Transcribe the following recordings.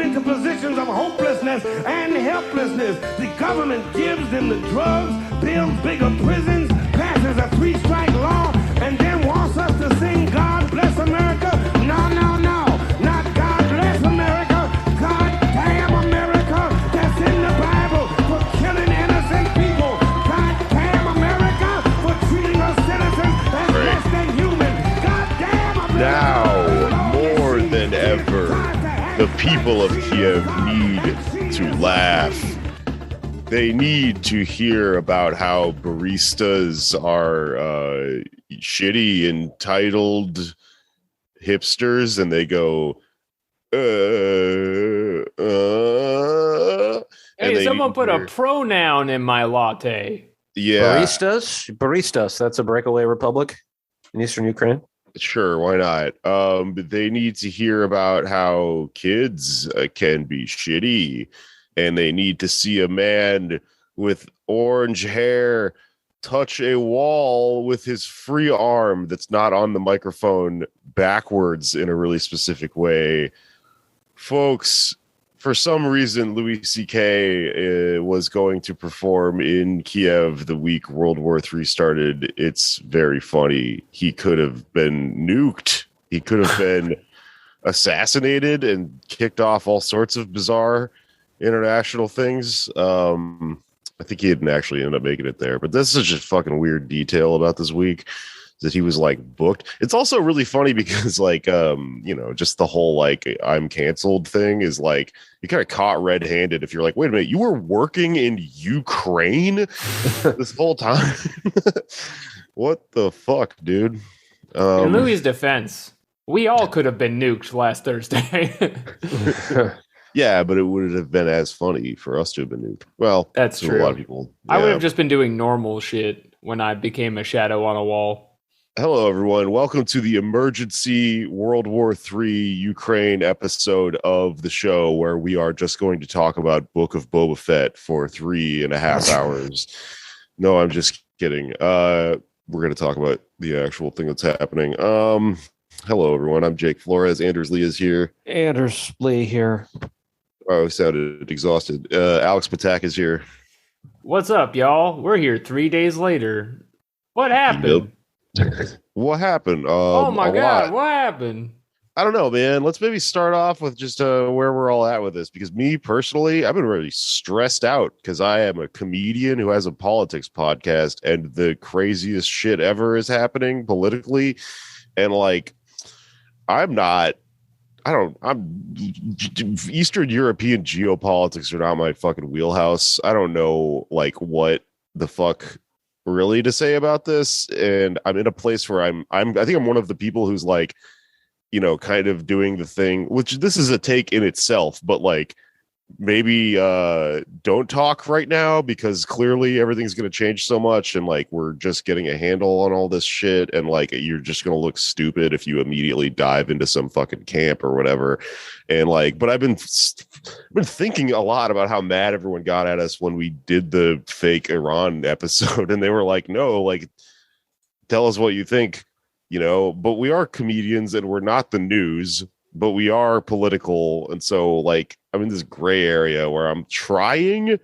into positions of hopelessness and helplessness. The government gives them the drugs, builds bigger prisons, passes a 3-strike law, and then wants us to sing God Bless America. No, no, no. Not God Bless America. God damn America. That's in the Bible for killing innocent people. God damn America for treating us citizens as less than human. God damn America. Now, more than ever, the people of Kiev need to laugh. They need to hear about how baristas are shitty, entitled hipsters, and they go, Hey, someone put a pronoun in my latte. Yeah. Baristas. That's a breakaway republic in Eastern Ukraine. Sure, why not? But they need to hear about how kids can be shitty, and they need to see a man with orange hair touch a wall with his free arm that's not on the microphone backwards in a really specific way. Folks, for some reason, Louis C.K. was going to perform in Kiev the week World War III started. It's very funny. He could have been nuked. He could have been assassinated and kicked off all sorts of bizarre international things. I think he didn't actually end up making it there, but this is just fucking weird detail about this week that he was like booked. It's also really funny because like, just the whole, like, I'm canceled thing is like, you kind of caught red-handed if you're like, wait a minute, you were working in Ukraine this whole time. What the fuck, dude? In Louis' defense, we all could have been nuked last Thursday. Yeah, but it would have been as funny for us to have been nuked. Well, that's true. A lot of people. Yeah. I would have just been doing normal shit when I became a shadow on a wall. Hello, everyone. Welcome to the emergency World War III Ukraine episode of the show, where we are just going to talk about Book of Boba Fett for 3.5 hours. No, I'm just kidding. We're going to talk about the actual thing that's happening. Hello, everyone. I'm Jake Flores. Anders Lee is here. Anders Lee here. Oh, I sounded exhausted. Alex Patak is here. What's up, y'all? We're here 3 days later. What happened? What happened? Oh my God, what happened? I don't know, man. Let's maybe start off with just where we're all at with this, because me personally, I've been really stressed out because I am a comedian who has a politics podcast, and the craziest shit ever is happening politically. And like, Eastern European geopolitics are not my fucking wheelhouse. I don't know like what the fuck really to say about this. And I'm in a place where I think I'm one of the people who's like, kind of doing the thing, which this is a take in itself, but like, maybe don't talk right now because clearly everything's going to change so much, and like we're just getting a handle on all this shit, and like you're just going to look stupid if you immediately dive into some fucking camp or whatever. And like, but I've been thinking a lot about how mad everyone got at us when we did the fake Iran episode, and they were like, no, like, tell us what you think, but we are comedians and we're not the news, but we are political. And so like, I'm in this gray area where I'm trying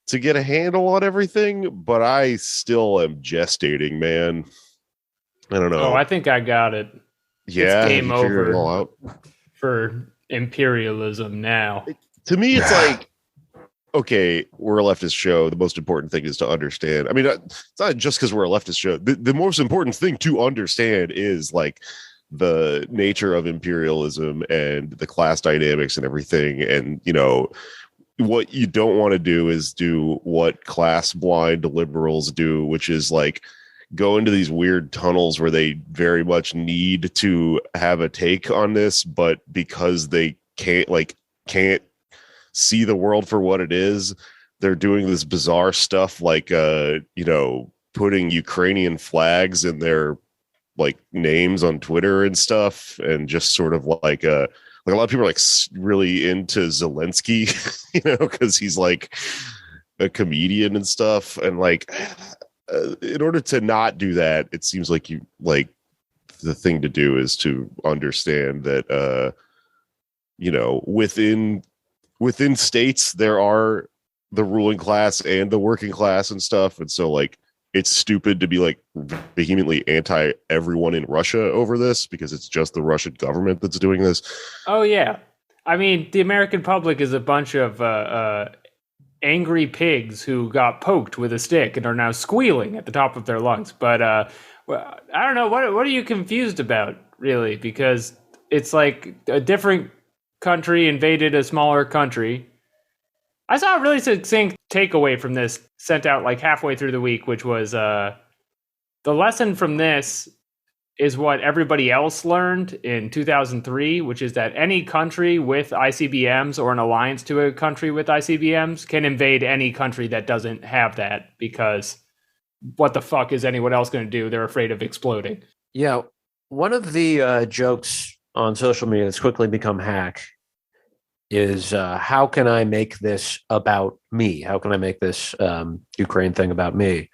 to get a handle on everything, but I still am gestating, man. I don't know. Oh, I think I got it. Yeah. It's game over it all out? for imperialism now. To me, it's like, okay, we're a leftist show. The most important thing is to understand. I mean, it's not just because we're a leftist show. The most important thing to understand is like the nature of imperialism and the class dynamics and everything. And, what you don't want to do is do what class blind liberals do, which is like go into these weird tunnels where they very much need to have a take on this, but because they can't see the world for what it is, they're doing this bizarre stuff like putting Ukrainian flags in their like names on Twitter and stuff, and just sort of like a lot of people are like really into Zelensky, because he's like a comedian and stuff. And like, in order to not do that, it seems like the thing to do is to understand that within states there are the ruling class and the working class and stuff, and so like it's stupid to be like vehemently anti everyone in Russia over this because it's just the Russian government that's doing this. Oh yeah, I mean the American public is a bunch of angry pigs who got poked with a stick and are now squealing at the top of their lungs. But well, I don't know, what are you confused about, really? Because it's like a different country invaded a smaller country. I saw a really succinct takeaway from this sent out like halfway through the week, which was the lesson from this is what everybody else learned in 2003, which is that any country with ICBMs or an alliance to a country with ICBMs can invade any country that doesn't have that, because what the fuck is anyone else going to do? They're afraid of exploding. Yeah. One of the jokes on social media that's quickly become hack is how can I make this about me? How can I make this Ukraine thing about me?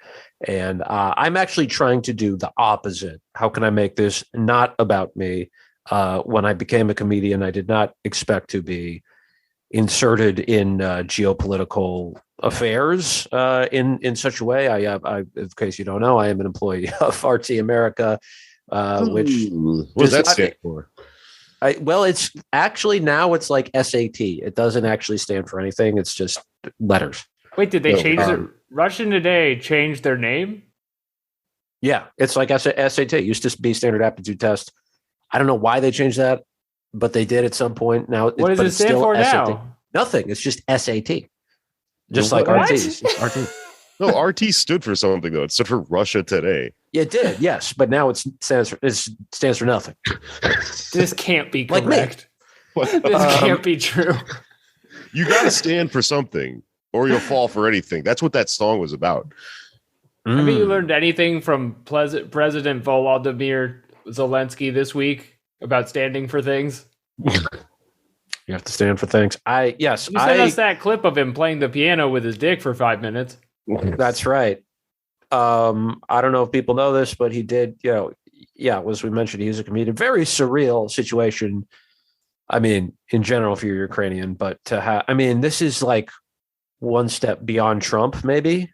And I'm actually trying to do the opposite. How can I make this not about me? When I became a comedian, I did not expect to be inserted in geopolitical affairs in such a way. In case you don't know, I am an employee of RT America, which what does that stand for? Well, it's actually now it's like SAT. It doesn't actually stand for anything. It's just letters. Wait, did they change it? Russian Today changed their name? Yeah, it's like SAT. It used to be Standard Aptitude Test. I don't know why they changed that, but they did at some point. Now, what does it stand for SAT. now? Nothing. It's just SAT. Just like what? RT. RT. No, RT stood for something though. It stood for Russia Today. It did, yes, but now it stands for nothing. This can't be Like me. correct. This can't be true. You got to stand for something, or you'll fall for anything. That's what that song was about. Have you learned anything from President Volodymyr Zelensky this week about standing for things? You have to stand for things. You sent us that clip of him playing the piano with his dick for 5 minutes. That's right. I don't know if people know this, but he did, as we mentioned, he's a comedian. Very surreal situation. I mean, in general, if you're Ukrainian, but this is like one step beyond Trump, maybe.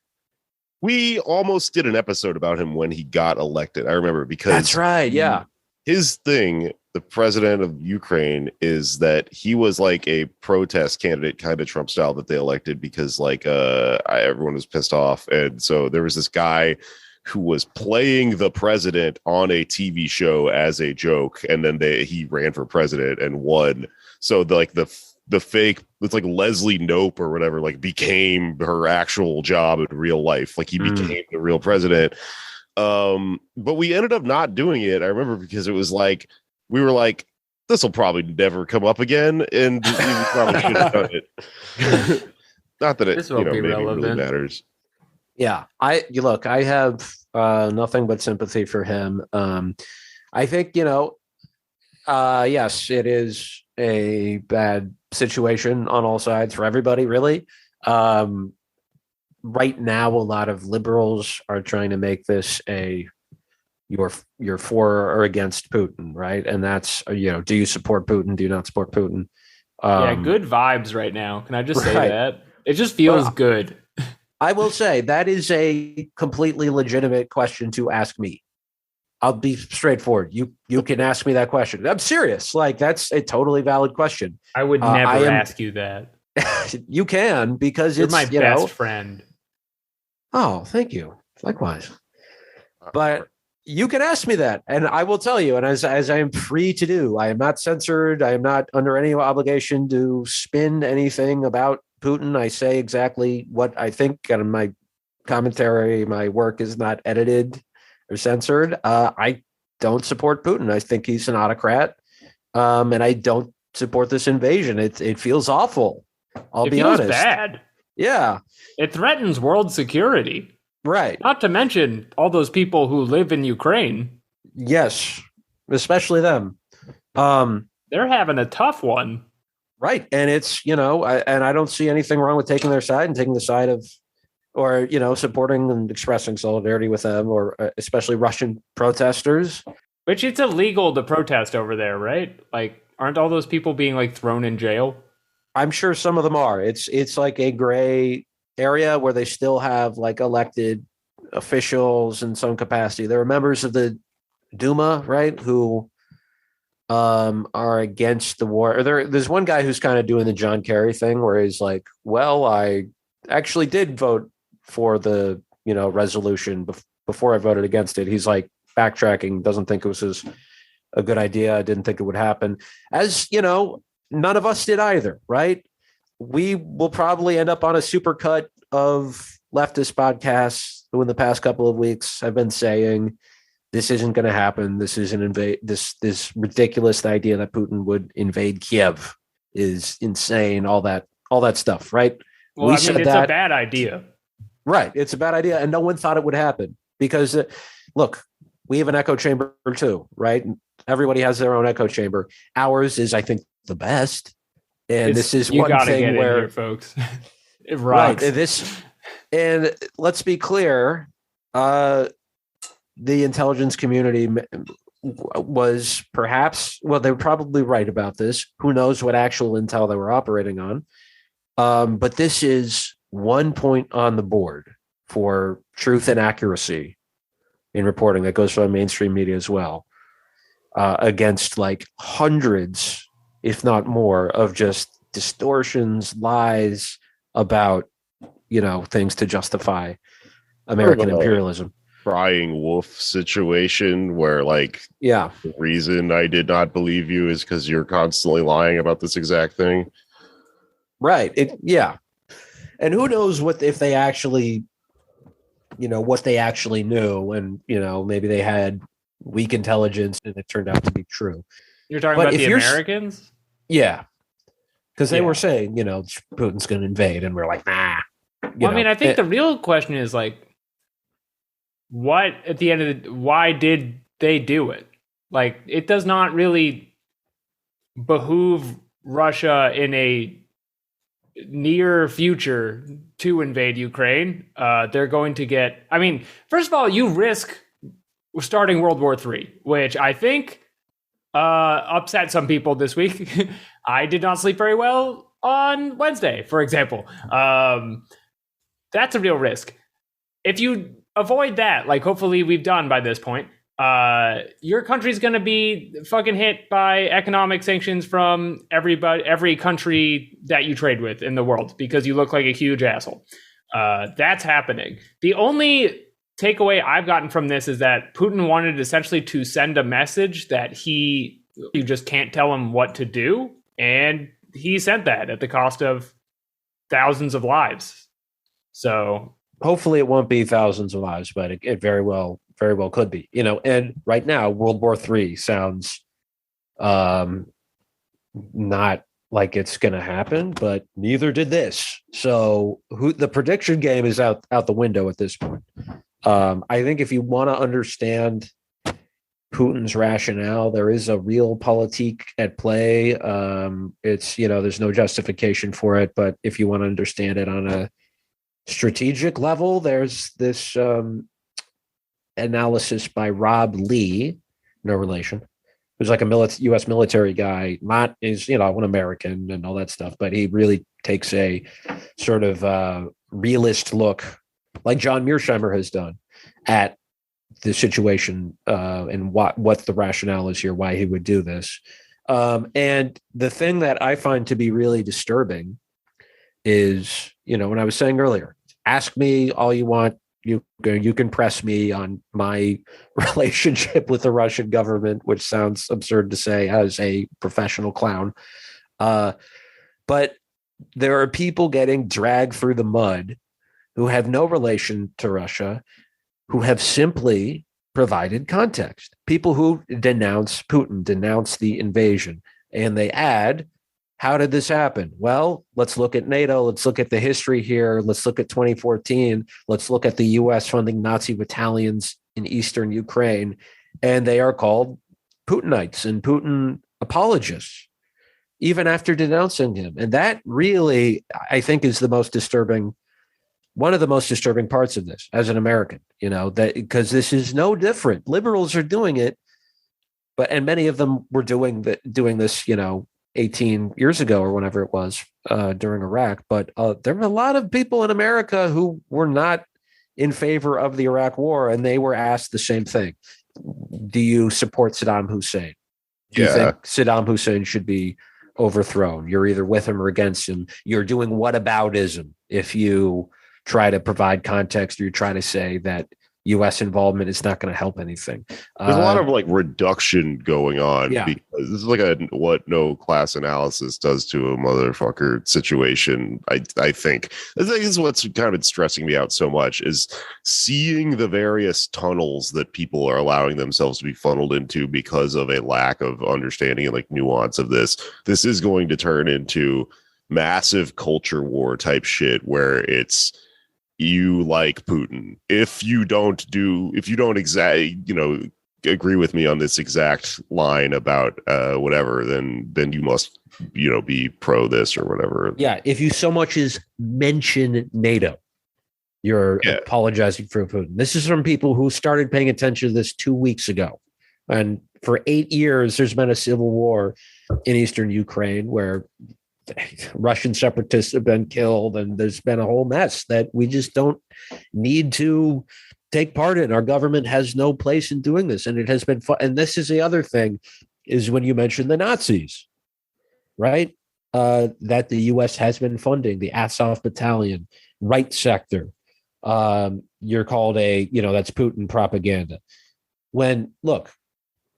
We almost did an episode about him when he got elected. I remember because that's right. Yeah. His thing, the president of Ukraine, is that he was like a protest candidate, kind of Trump style, that they elected because like everyone was pissed off. And so there was this guy who was playing the president on a TV show as a joke. And then he ran for president and won. So the fake, it's like Leslie Knope or whatever, like became her actual job in real life. Like he became the real president. But we ended up not doing it. I remember because it was like, we were like, this will probably never come up again. And we probably should have done it. Not that it maybe really matters. Yeah. I have nothing but sympathy for him. I think, yes, it is a bad situation on all sides for everybody, really. Right now, a lot of liberals are trying to make this you're for or against Putin, right? And that's, do you support Putin? Do you not support Putin? Good vibes right now. Can I just say that? It just feels good. I will say that is a completely legitimate question to ask me. I'll be straightforward. You can ask me that question. I'm serious. Like, that's a totally valid question. I would never ask you that. You can, because you're my best friend. Oh, thank you. Likewise. But you can ask me that, and I will tell you. And as I am free to do, I am not censored. I am not under any obligation to spin anything about Putin. I say exactly what I think, and my commentary, my work is not edited or censored. I don't support Putin. I think he's an autocrat, and I don't support this invasion. It feels awful. I'll be honest. It feels bad. Yeah. It threatens world security. Right. Not to mention all those people who live in Ukraine. Yes. Especially them. They're having a tough one. Right. And it's, and I don't see anything wrong with taking their side and taking the side of, or, supporting and expressing solidarity with them, or especially Russian protesters. Which it's illegal to protest over there, right? Like, Aren't all those people being like thrown in jail? I'm sure some of them are. It's like a gray area where they still have like elected officials in some capacity. There are members of the Duma, right, who are against the war. Or there's one guy who's kind of doing the John Kerry thing where he's like, well, I actually did vote for the, resolution before I voted against it. He's like backtracking, doesn't think it was a good idea. I didn't think it would happen. As none of us did either, right? We will probably end up on a supercut of leftist podcasts who in the past couple of weeks have been saying this isn't going to happen. This is this ridiculous idea that Putin would invade Kiev is insane. All that stuff, right? Well, it's a bad idea. Right. It's a bad idea. And no one thought it would happen because, look, we have an echo chamber too, right? Everybody has their own echo chamber. Ours is, I think, the best. And this is one thing where, in here, folks, it rocks. Right. And let's be clear, the intelligence community was perhaps, well, they were probably right about this. Who knows what actual intel they were operating on? But this is 1 point on the board for truth and accuracy in reporting that goes from mainstream media as well, against like hundreds, if not more, of just distortions, lies about, things to justify American imperialism. Crying wolf situation where the reason I did not believe you is because you're constantly lying about this exact thing. Right. And who knows if they actually, what they actually knew, and maybe they had weak intelligence and it turned out to be true. You're talking about the Americans? Yeah. Because they were saying, Putin's going to invade, and we're like, nah. I think the real question is what at the end of why did they do it? Like, it does not really behoove Russia in a near future to invade Ukraine. They're going to get, first of all, you risk starting World War III, which I think upset some people this week. I did not sleep very well on Wednesday, for example. That's a real risk. If you avoid that, hopefully we've done by this point, your country's going to be fucking hit by economic sanctions from every country that you trade with in the world because you look like a huge asshole. That's happening. The only takeaway I've gotten from this is that Putin wanted essentially to send a message that you just can't tell him what to do. And he sent that at the cost of thousands of lives. So hopefully it won't be thousands of lives, but it very well could be, and right now World War III sounds not like it's going to happen, but neither did this. So the prediction game is out the window at this point. I think if you want to understand Putin's rationale, there is a real politique at play. It's, there's no justification for it, but if you want to understand it on a strategic level, there's this analysis by Rob Lee, no relation, who's like a U.S. military guy, not is, an American and all that stuff, but he really takes a sort of realist look, like John Mearsheimer has done, at the situation and what the rationale is here, why he would do this. And the thing that I find to be really disturbing is, when I was saying earlier, ask me all you want. You can press me on my relationship with the Russian government, which sounds absurd to say as a professional clown. But there are people getting dragged through the mud who have no relation to Russia, who have simply provided context. People who denounce Putin, denounce the invasion, and they add, how did this happen? Well, let's look at NATO. Let's look at the history here. Let's look at 2014. Let's look at the U.S. funding Nazi battalions in eastern Ukraine. And they are called Putinites and Putin apologists, even after denouncing him. And that really, I think, is the most disturbing, one of the most disturbing parts of this as an American, that because this is no different. Liberals are doing it and many of them were doing this, 18 years ago or whenever it was during Iraq. But there were a lot of people in America who were not in favor of the Iraq War, and they were asked the same thing: do you support Saddam Hussein? Do you think Saddam Hussein should be overthrown? You're either with him or against him. You're doing whataboutism if you try to provide context, or you're trying to say that U.S. involvement is not going to help anything. There's a lot of like reduction going on Yeah. because this is like a what no class analysis does to a motherfucker situation. I think this is what's kind of been stressing me out so much is seeing the various tunnels that people are allowing themselves to be funneled into because of a lack of understanding and like nuance of this. This is going to turn into massive culture war type shit where it's you like Putin. If you don't agree with me on this exact line about whatever, then you must, be pro this or whatever. Yeah. If you so much as mention NATO, you're apologizing for Putin. This is from people who started paying attention to this 2 weeks ago. And for 8 years, there's been a civil war in eastern Ukraine where Russian separatists have been killed, and there's been a whole mess that we just don't need to take part in. Our government has no place in doing this, and it has been fun. And this is the other thing, is when you mention the Nazis, right? That the U.S. has been funding the Azov Battalion, right sector. You're called that's Putin propaganda. When, look,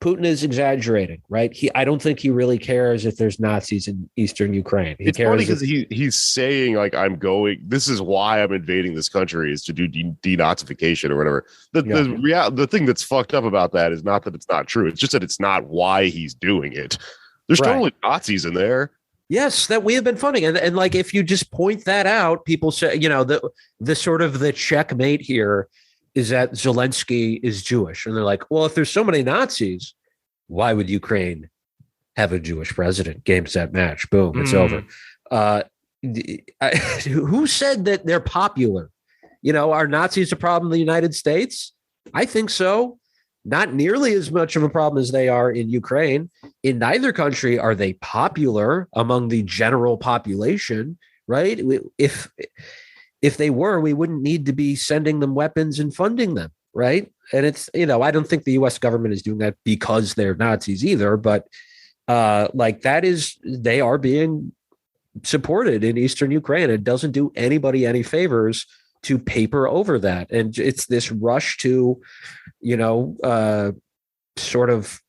Putin is exaggerating, right? I don't think he really cares if there's Nazis in eastern Ukraine. It's funny because he's saying like this is why I'm invading this country is to do denazification or whatever. The thing that's fucked up about that is not that it's not true. It's just that it's not why he's doing it. There's totally Nazis in there. Yes, that we have been funding. And like, if you just point that out, people say, the sort of the checkmate here is that Zelensky is Jewish. And they're like, well, if there's so many Nazis, why would Ukraine have a Jewish president? Game, set, match. Boom, it's over. Who said that they're popular? Are Nazis a problem in the United States? I think so. Not nearly as much of a problem as they are in Ukraine. In neither country are they popular among the general population, right? If they were, we wouldn't need to be sending them weapons and funding them, right? And it's, I don't think the U.S. government is doing that because they're Nazis either, but they are being supported in eastern Ukraine. It doesn't do anybody any favors to paper over that. And it's this rush to, sort of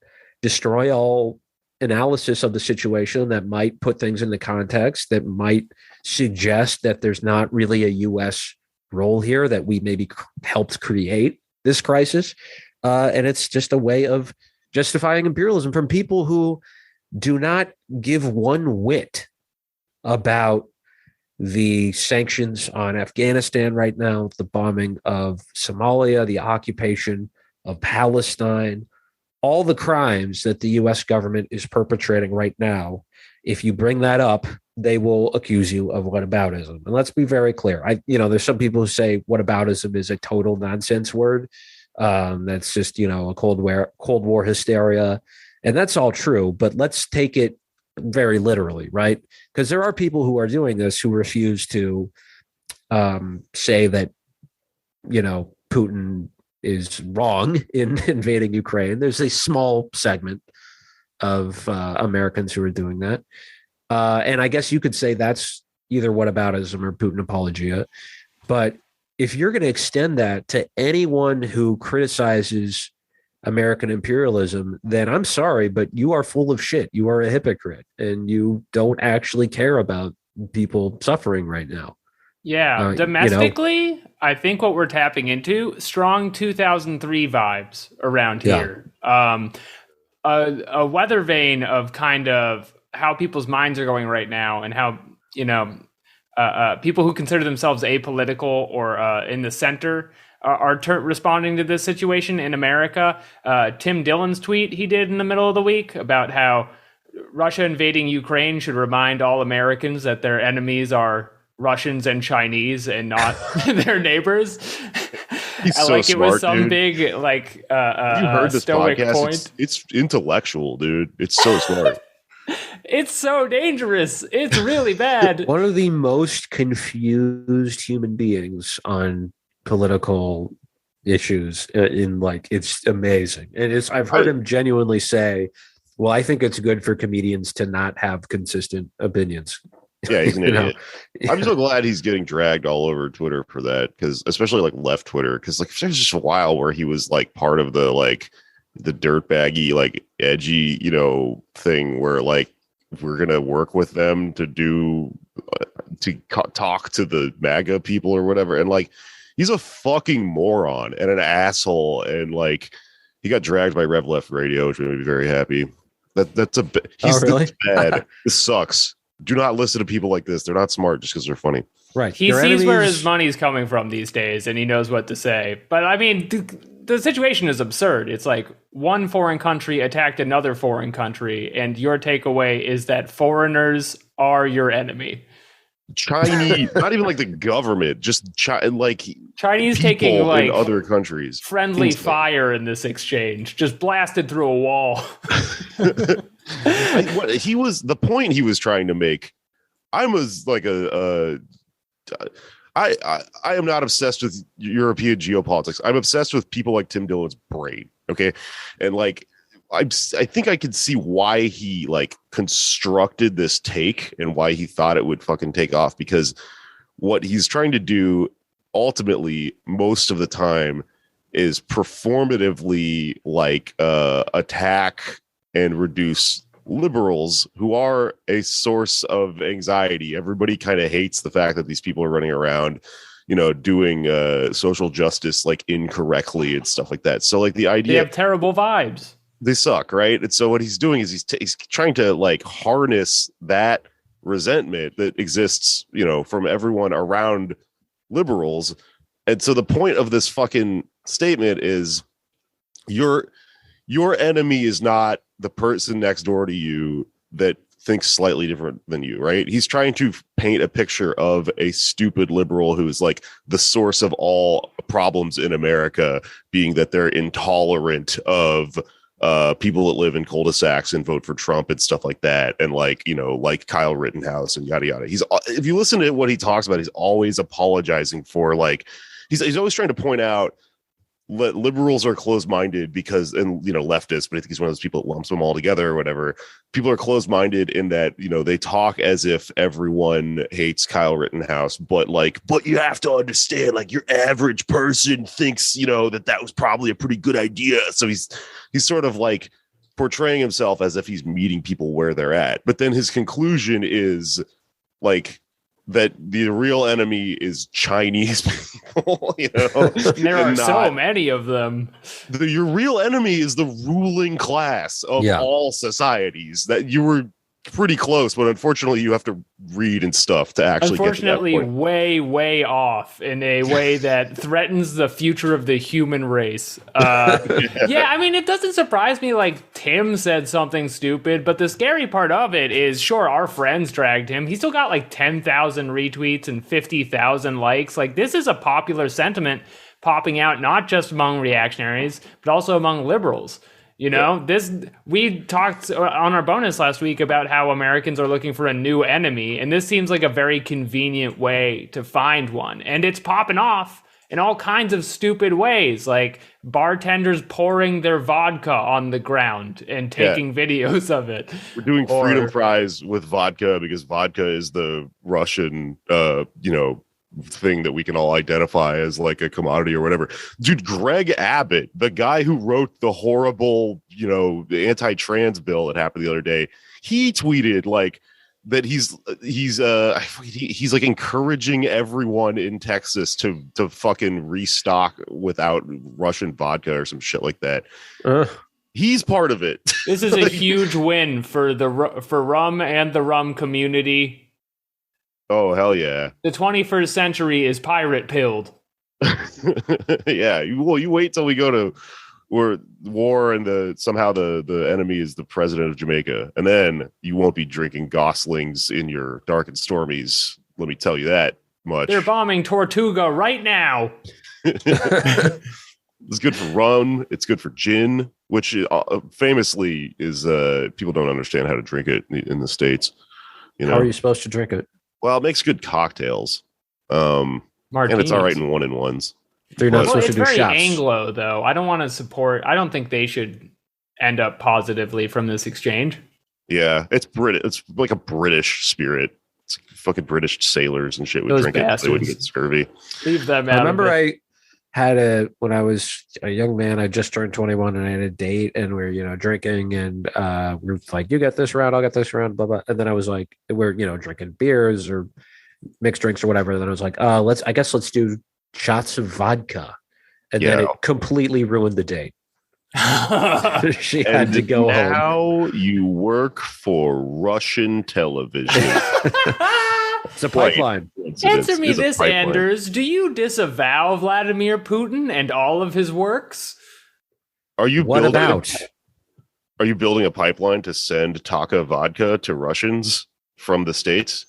destroy all analysis of the situation that might put things into context, that might suggest that there's not really a U.S. role here, that we maybe helped create this crisis. And it's just a way of justifying imperialism from people who do not give one whit about the sanctions on Afghanistan right now, the bombing of Somalia, the occupation of Palestine, all the crimes that the U.S. government is perpetrating right now. If you bring that up, they will accuse you of whataboutism. And let's be very clear. There's some people who say whataboutism is a total nonsense word. That's just, a Cold War hysteria. And that's all true, but let's take it very literally, right? Because there are people who are doing this who refuse to say that, Putin is wrong in invading Ukraine. There's a small segment of Americans who are doing that. And I guess you could say that's either whataboutism or Putin apologia. But if you're going to extend that to anyone who criticizes American imperialism, then I'm sorry, but you are full of shit. You are a hypocrite, and you don't actually care about people suffering right now. Yeah, domestically, I think what we're tapping into, strong 2003 vibes around here. A weather vane of kind of how people's minds are going right now, and how, people who consider themselves apolitical or in the center are responding to this situation in America. Tim Dillon's tweet he did in the middle of the week about how Russia invading Ukraine should remind all Americans that their enemies are Russians and Chinese and not their neighbors. He's so like smart, it was some dude. big like Have you heard this stoic podcast? point. It's intellectual, dude. It's so smart. It's so dangerous. It's really bad. One of the most confused human beings on political issues in like it's amazing. And it's I've heard him genuinely say, well, I think it's good for comedians to not have consistent opinions. Yeah, he's an You know? idiot. I'm so glad he's getting dragged all over Twitter for that, because especially like left Twitter, because like there's just a while where he was like part of the like the dirtbaggy, like edgy, thing where like we're gonna work with them to do talk to the MAGA people or whatever, and like he's a fucking moron and an asshole, and like he got dragged by Rev Left Radio, which made me very happy. That's really? bad. This sucks. Do not listen to people like this. They're not smart just because they're funny. Right. He sees where his money's coming from these days, and he knows what to say. But I mean, the situation is absurd. It's like one foreign country attacked another foreign country, and your takeaway is that foreigners are your enemy. Chinese, not even like the government, just Chinese taking like in other countries. Friendly fire in this exchange, just blasted through a wall. The point he was trying to make. I was like I am not obsessed with European geopolitics. I'm obsessed with people like Tim Dillon's brain. Okay, and like I think I could see why he like constructed this take and why he thought it would fucking take off, because what he's trying to do ultimately most of the time is performatively like attack and reduce liberals who are a source of anxiety. Everybody kind of hates the fact that these people are running around, doing social justice like incorrectly and stuff like that. So like the idea, they have terrible vibes. They suck, right? And so what he's doing is he's trying to like harness that resentment that exists, from everyone around liberals. And so the point of this fucking statement is your enemy is not the person next door to you that thinks slightly different than you, right? He's trying to paint a picture of a stupid liberal who is like the source of all problems in America, being that they're intolerant of people that live in cul-de-sacs and vote for Trump and stuff like that, and like like Kyle Rittenhouse and yada yada. If you listen to what he talks about, he's always apologizing for like he's always trying to point out liberals are closed-minded because, and leftists, but I think he's one of those people that lumps them all together or whatever. People are closed-minded in that they talk as if everyone hates Kyle Rittenhouse, but you have to understand, like, your average person thinks that was probably a pretty good idea. So he's sort of like portraying himself as if he's meeting people where they're at, but then his conclusion is like that the real enemy is Chinese people, There are so many of them. Your real enemy is the ruling class of all societies. That you were pretty close, but unfortunately you have to read and stuff to actually unfortunately get to that point. way off in a way that threatens the future of the human race. Yeah, I mean, it doesn't surprise me like Tim said something stupid, but the scary part of it is, sure, our friends dragged him. He still got like 10,000 retweets and 50,000 likes. Like, this is a popular sentiment popping out not just among reactionaries, but also among liberals. We talked on our bonus last week about how Americans are looking for a new enemy, and this seems like a very convenient way to find one. And it's popping off in all kinds of stupid ways, like bartenders pouring their vodka on the ground and taking videos of it. We're doing freedom fries with vodka because vodka is the Russian, thing that we can all identify as like a commodity or whatever. Dude, Greg Abbott, the guy who wrote the horrible, the anti-trans bill that happened the other day, he tweeted like that he's like encouraging everyone in Texas to fucking restock without Russian vodka or some shit like that. He's part of it. This is a huge win for RUM and the RUM community. Oh, hell yeah. The 21st century is pirate pilled. Yeah. Well, you wait till we go to war and somehow the enemy is the president of Jamaica. And then you won't be drinking Goslings in your dark and stormies. Let me tell you that much. They're bombing Tortuga right now. It's good for rum. It's good for gin, which famously is people don't understand how to drink it in the States. You know, How are you supposed to drink it? well, it makes good cocktails. And it's all right in one-in-ones. They're not Well, supposed it's to do very shots. Anglo, though. I don't want to support. I don't think they should end up positively from this exchange. Yeah, it's British. It's like a British spirit. It's fucking British sailors and shit would Those drink it so they wouldn't bastards. get scurvy. Leave them out. I remember of it. I had when I was a young man, I just turned 21 and I had a date and we were, drinking and we were like, you get this round, I'll get this round, blah, blah. And then I was like, we're, drinking beers or mixed drinks or whatever. And then I was like, let's do shots of vodka. And then it completely ruined the date. She had to go home. Now you work for Russian television. It's a pipeline. Answer me this, Anders. Do you disavow Vladimir Putin and all of his works? Are you What building about? Are you building a pipeline to send Taka vodka to Russians from the States?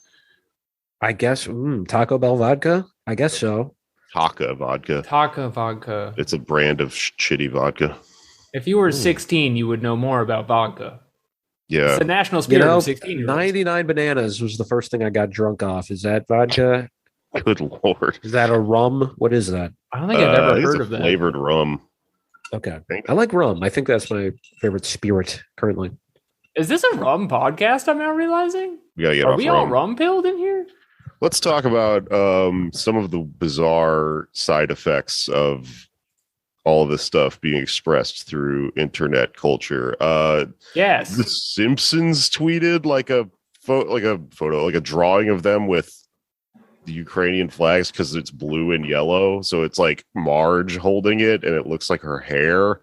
I guess Taco Bell vodka. I guess so. Taka vodka. Taka vodka. It's a brand of shitty vodka. If you were 16, you would know more about vodka. Yeah. It's the national spirit of 16. 99 bananas was the first thing I got drunk off. Is that vodka? Good Lord. Is that a rum? What is that? I don't think I've ever it's heard a of that. flavored rum. Okay. I like rum. I think that's my favorite spirit currently. Is this a rum podcast I'm now realizing? We gotta get Are off we all rum. rum pilled in here? Let's talk about some of the bizarre side effects of all of this stuff being expressed through internet culture. Yes. The Simpsons tweeted like a photo, like a drawing of them with the Ukrainian flags because it's blue and yellow. So it's like Marge holding it and it looks like her hair.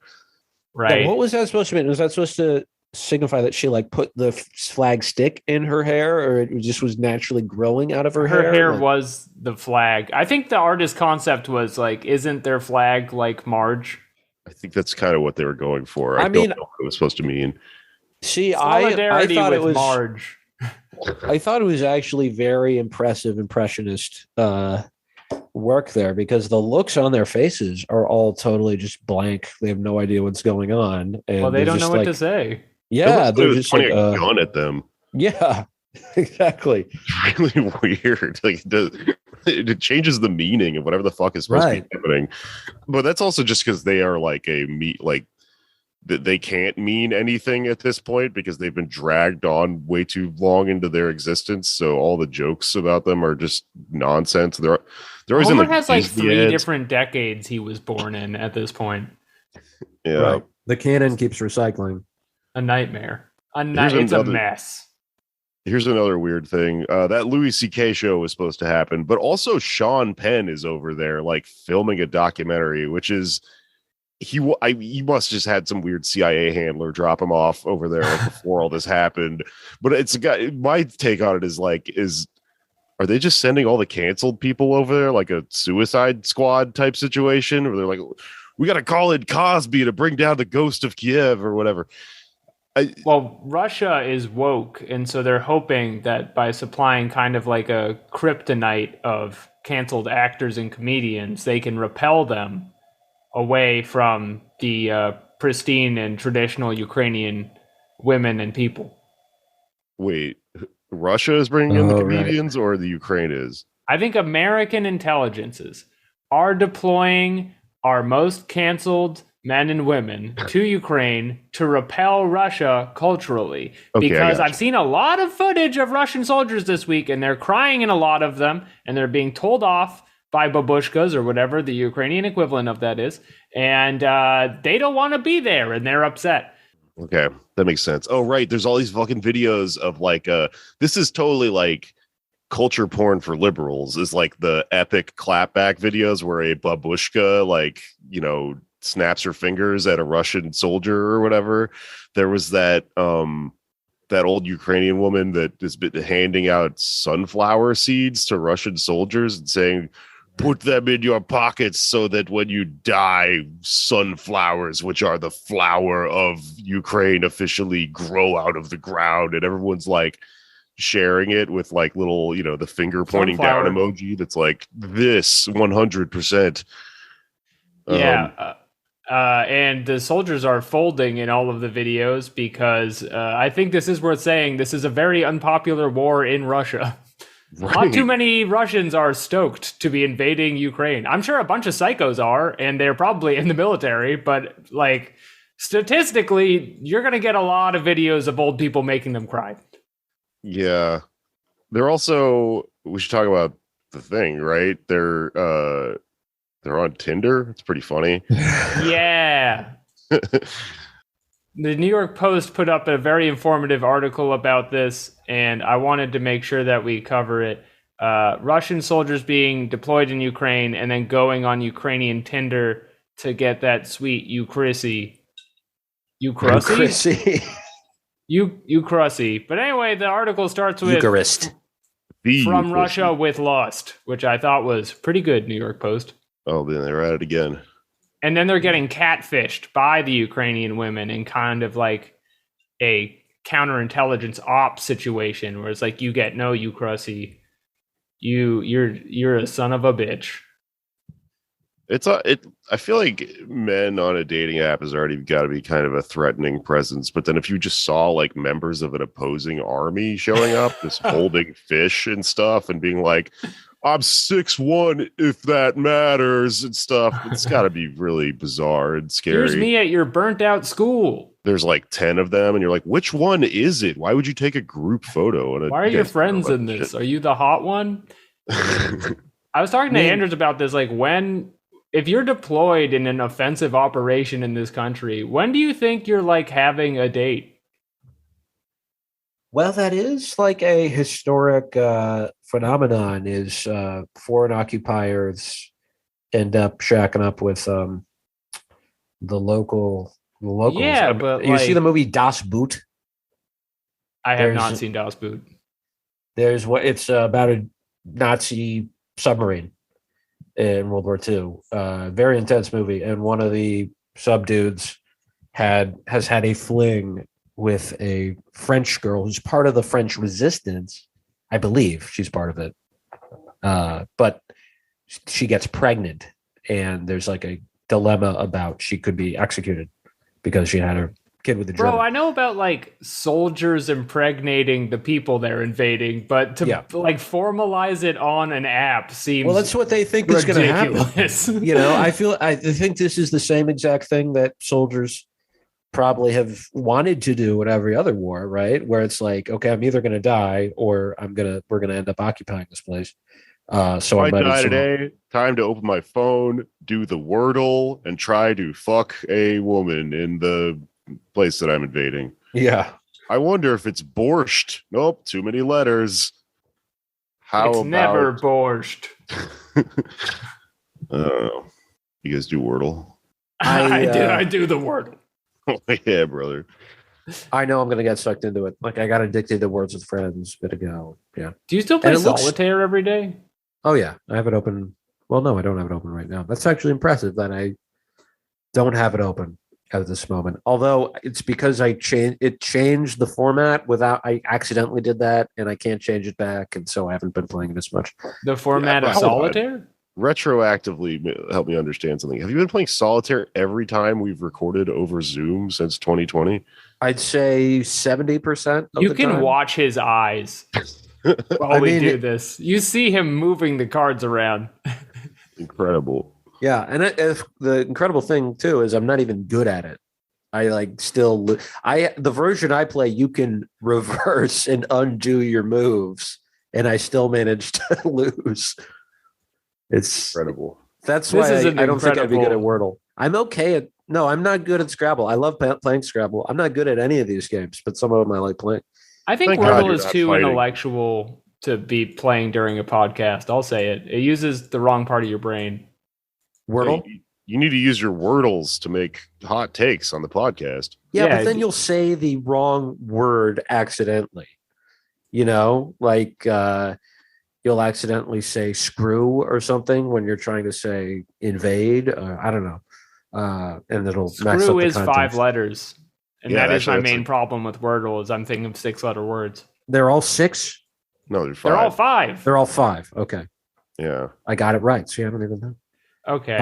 Right. Yeah, what was that supposed to mean? Was that supposed to signify that she like put the flag stick in her hair or it just was naturally growing out of her hair? Her hair Like, was the flag. I think the artist concept was like, isn't their flag like Marge? I think that's kind of what they were going for. I mean- don't know what it was supposed to mean. see, I Solidarity thought with it was Marge. I thought it was actually very impressive impressionist work there because the looks on their faces are all totally just blank. They have no idea what's going on. And Well, they they're don't just know what like, to say. Yeah, It they're was just pointing like, a gun at them. yeah, exactly. It's really weird. Like it changes the meaning of whatever the fuck is supposed to be happening. But that's also just because they are like they can't mean anything at this point because they've been dragged on way too long into their existence. So all the jokes about them are just nonsense. They're always Homer in the has like Disney 3 ads. different decades he was born in at this point. Yeah. Right. The canon keeps recycling. A nightmare. Here's It's a another- mess. Here's another weird thing. That Louis C.K. show was supposed to happen, but also Sean Penn is over there like filming a documentary, which is he must just had some weird CIA handler drop him off over there like, before all this happened. But it's a guy. My take on it is are they just sending all the canceled people over there like a Suicide Squad type situation, where they're like, we got to call in Cosby to bring down the ghost of Kiev or whatever. Well, Russia is woke, and so they're hoping that by supplying kind of like a kryptonite of canceled actors and comedians, they can repel them away from the pristine and traditional Ukrainian women and people. Wait, Russia is bringing in the Oh, right. comedians, or the Ukraine is? I think American intelligences are deploying our most canceled men and women to Ukraine to repel Russia culturally. Okay, I Because gotcha. I've seen a lot of footage of Russian soldiers this week, and they're crying in a lot of them, and they're being told off by babushkas or whatever the Ukrainian equivalent of that is. And they don't want to be there, and they're upset. Okay, that makes sense. Oh, right. There's all these fucking videos of like, this is totally like culture porn for liberals. Is like the epic clapback videos where a babushka, like, snaps her fingers at a Russian soldier or whatever. There was that old Ukrainian woman that has been handing out sunflower seeds to Russian soldiers and saying, put them in your pockets so that when you die, sunflowers, which are the flower of Ukraine, officially grow out of the ground. And everyone's like sharing it with like little, the finger pointing down Sunflower. emoji that's like this 100%. Yeah. And the soldiers are folding in all of the videos because I think this is worth saying. This is a very unpopular war in Russia. Not too many Russians are stoked to be invading Ukraine. I'm sure a bunch of psychos are, and they're probably in the military, but like statistically, you're going to get a lot of videos of old people making them cry. Yeah. They're also, we should talk about the thing, right? They're on Tinder. It's pretty funny. Yeah. The New York Post put up a very informative article about this, and I wanted to make sure that we cover it. Russian soldiers being deployed in Ukraine and then going on Ukrainian Tinder to get that sweet Eucrissy. Eucrissy? Eucrissy. But anyway, the article starts with Eucharist. From Russia with Lost, which I thought was pretty good, New York Post. Oh, then they're at it again. And then they're getting catfished by the Ukrainian women in kind of like a counterintelligence op situation where it's like, you get no Eucrissy. You're a son of a bitch. I feel like men on a dating app has already got to be kind of a threatening presence. But then if you just saw like members of an opposing army showing up, just holding fish and stuff and being like, I'm 6'1" if that matters and stuff, it's got to be really bizarre and scary. Here's me at your burnt out school. There's like 10 of them and you're like, which one is it? Why would you take a group photo? Why are your friends in this? Are you the hot one? I was talking to Anders about this. Like, if you're deployed in an offensive operation in this country, when do you think you're like having a date? Well, that is like a historic phenomenon. Is foreign occupiers end up shacking up with the locals? Yeah, but you see the movie Das Boot? I have not seen Das Boot. It's about a Nazi submarine in World War II. Very intense movie, and one of the sub dudes has had a fling with a French girl who's part of the French resistance. I believe she's part of it. But she gets pregnant and there's like a dilemma about she could be executed because she had her kid with the German. Bro, I know about like soldiers impregnating the people they're invading, but to like formalize it on an app seems well, that's what they think is going to happen. You know, I think this is the same exact thing that soldiers probably have wanted to do in every other war, right? Where it's like, okay, I'm either going to die or we're going to end up occupying this place. So I die today. Time to open my phone, do the Wordle, and try to fuck a woman in the place that I'm invading. Yeah. I wonder if it's borscht. Nope, too many letters. It's never borscht. You guys do Wordle? I do the Wordle. Yeah, brother. I know I'm going to get sucked into it. Like I got addicted to Words with Friends a bit ago. Yeah. Do you still play Solitaire every day? Oh yeah, I have it open. Well, no, I don't have it open right now. That's actually impressive that I don't have it open at this moment. Although it's because it changed the format without. I accidentally did that, and I can't change it back, and so I haven't been playing it as much. The format of Solitaire? Retroactively help me understand something. Have you been playing Solitaire every time we've recorded over Zoom since 2020? I'd say 70%. You can watch his eyes while we do this. You see him moving the cards around. Incredible. Yeah, and the incredible thing too is I'm not even good at it. I the version I play, you can reverse and undo your moves, and I still manage to lose. It's incredible. That's why I don't think I'd be good at Wordle. I'm okay at I'm not good at Scrabble. I love playing Scrabble. I'm not good at any of these games, but some of them I like playing. I think Wordle is too intellectual to be playing during a podcast. I'll say it. It uses the wrong part of your brain. Wordle? You need to use your Wordles to make hot takes on the podcast. Yeah, but then you'll say the wrong word accidentally. You know, like you'll accidentally say screw or something when you're trying to say invade. I don't know. And it'll mess up Screw the is context. 5 letters. And that is my main problem with Wordle is I'm thinking of 6-letter words. They're all 6? No, they're 5. They're all 5. They're all 5. Okay. Yeah. I got it right. See, I don't even know. Okay.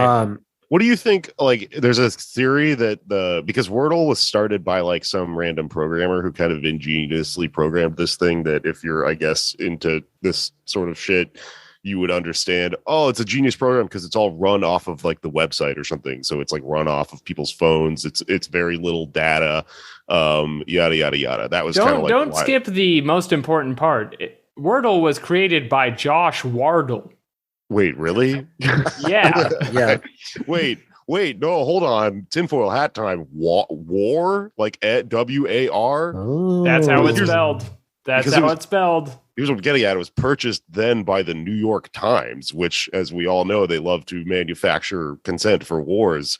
What do you think? Like, there's a theory that because Wordle was started by like some random programmer who kind of ingeniously programmed this thing that if you're, I guess, into this sort of shit, you would understand. Oh, it's a genius program because it's all run off of like the website or something. So it's like run off of people's phones. It's very little data. Yada yada yada. That was kind of like don't skip the most important part. Wordle was created by Josh Wardle. Wait, really? Yeah. Yeah. Wait, no, hold on. Tinfoil hat time. War? Like WAR? Oh. That's how it's spelled. That's how it's spelled. Here's what I'm getting at. It was purchased then by the New York Times, which, as we all know, they love to manufacture consent for wars.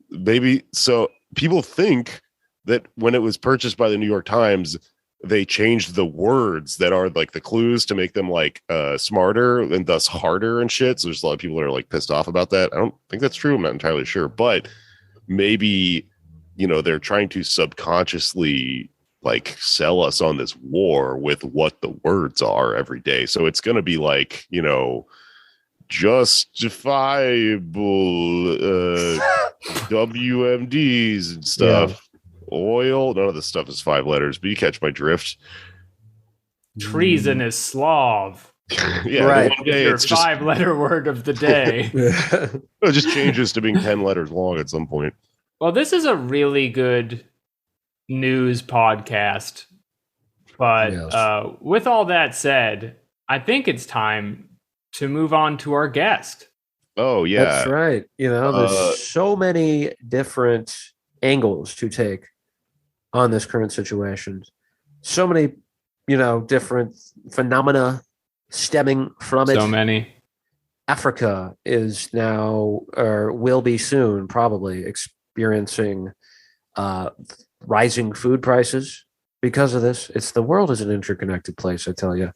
Maybe so people think that when it was purchased by the New York Times, they changed the words that are like the clues to make them like smarter and thus harder and shit. So there's a lot of people that are like pissed off about that. I don't think that's true. I'm not entirely sure, but maybe, they're trying to subconsciously like sell us on this war with what the words are every day. So it's going to be like, justifiable WMDs and stuff. Yeah. Oil, none of this stuff is 5 letters, but you catch my drift. Treasonous Slav. Yeah, right. One day it's your 5-letter word of the day. It just changes to being 10 letters long at some point. Well, this is a really good news podcast, but yes. With all that said, I think it's time to move on to our guest. Oh yeah, that's right. There's so many different angles to take on this current situation. So many, different phenomena stemming from it. So many. Africa is now, or will be soon, probably experiencing rising food prices because of this. The world is an interconnected place, I tell you.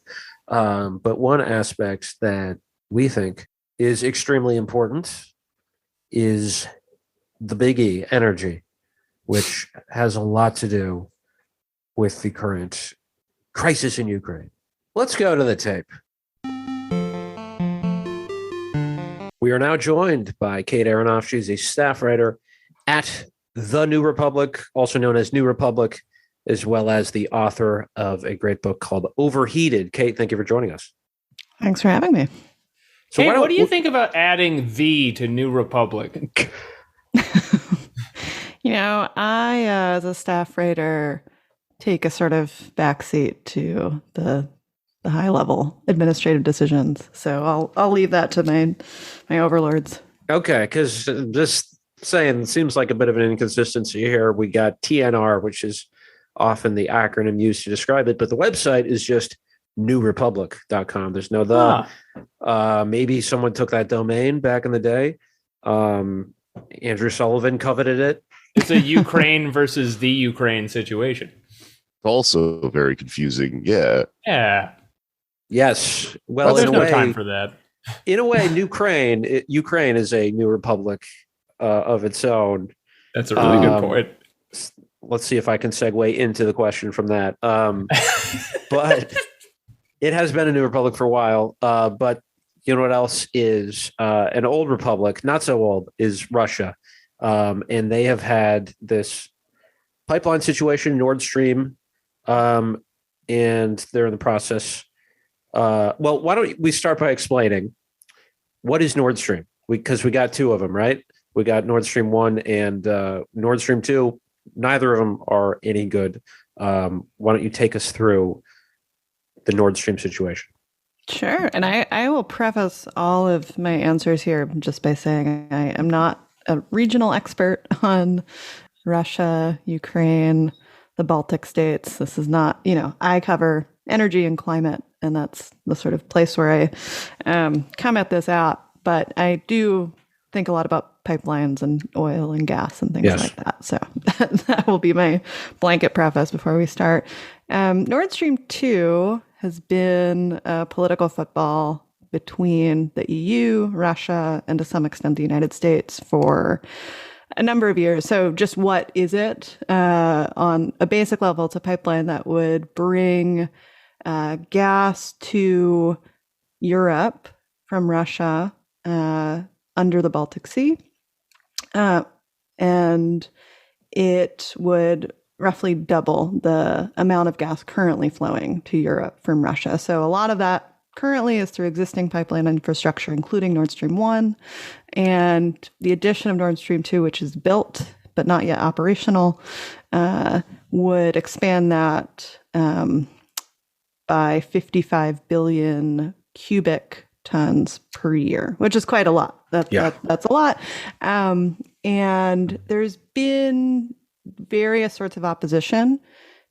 But one aspect that we think is extremely important is the biggie, energy, which has a lot to do with the current crisis in Ukraine. Let's go to the tape. We are now joined by Kate Aronoff. She's a staff writer at The New Republic, also known as New Republic, as well as the author of a great book called Overheated. Kate, thank you for joining us. Thanks for having me. So Kate, what do you think about adding "the" to New Republic? I, as a staff writer, take a sort of backseat to the high-level administrative decisions. So I'll leave that to my overlords. Okay, because just saying, it seems like a bit of an inconsistency here. We got TNR, which is often the acronym used to describe it, but the website is just newrepublic.com. There's no the. Maybe someone took that domain back in the day. Andrew Sullivan coveted it. It's a Ukraine versus the Ukraine situation. Also very confusing. Yeah. Yeah. Yes. Well, there's no time for that. In a way, Ukraine is a new republic of its own. That's a really good point. Let's see if I can segue into the question from that. But it has been a new republic for a while. But you know what else is an old republic, not so old, is Russia. And they have had this pipeline situation, Nord Stream, and they're in the process. Well, why don't we start by explaining what is Nord Stream? Because we got 2 of them, right? We got Nord Stream 1 and Nord Stream 2. Neither of them are any good. Why don't you take us through the Nord Stream situation? Sure. And I will preface all of my answers here just by saying I am not a regional expert on Russia, Ukraine, the Baltic states. This is not, I cover energy and climate, and that's the sort of place where I come at this out. But I do think a lot about pipelines and oil and gas and things like that. So that will be my blanket preface before we start. Nord Stream 2 has been a political football between the EU, Russia, and to some extent the United States for a number of years. So just what is it? On a basic level, it's a pipeline that would bring gas to Europe from Russia under the Baltic Sea. and it would roughly double the amount of gas currently flowing to Europe from Russia. So a lot of that currently is through existing pipeline infrastructure, including Nord Stream 1, and the addition of Nord Stream 2, which is built but not yet operational, would expand that by 55 billion cubic tons per year, which is quite a lot. That's a lot. And there's been various sorts of opposition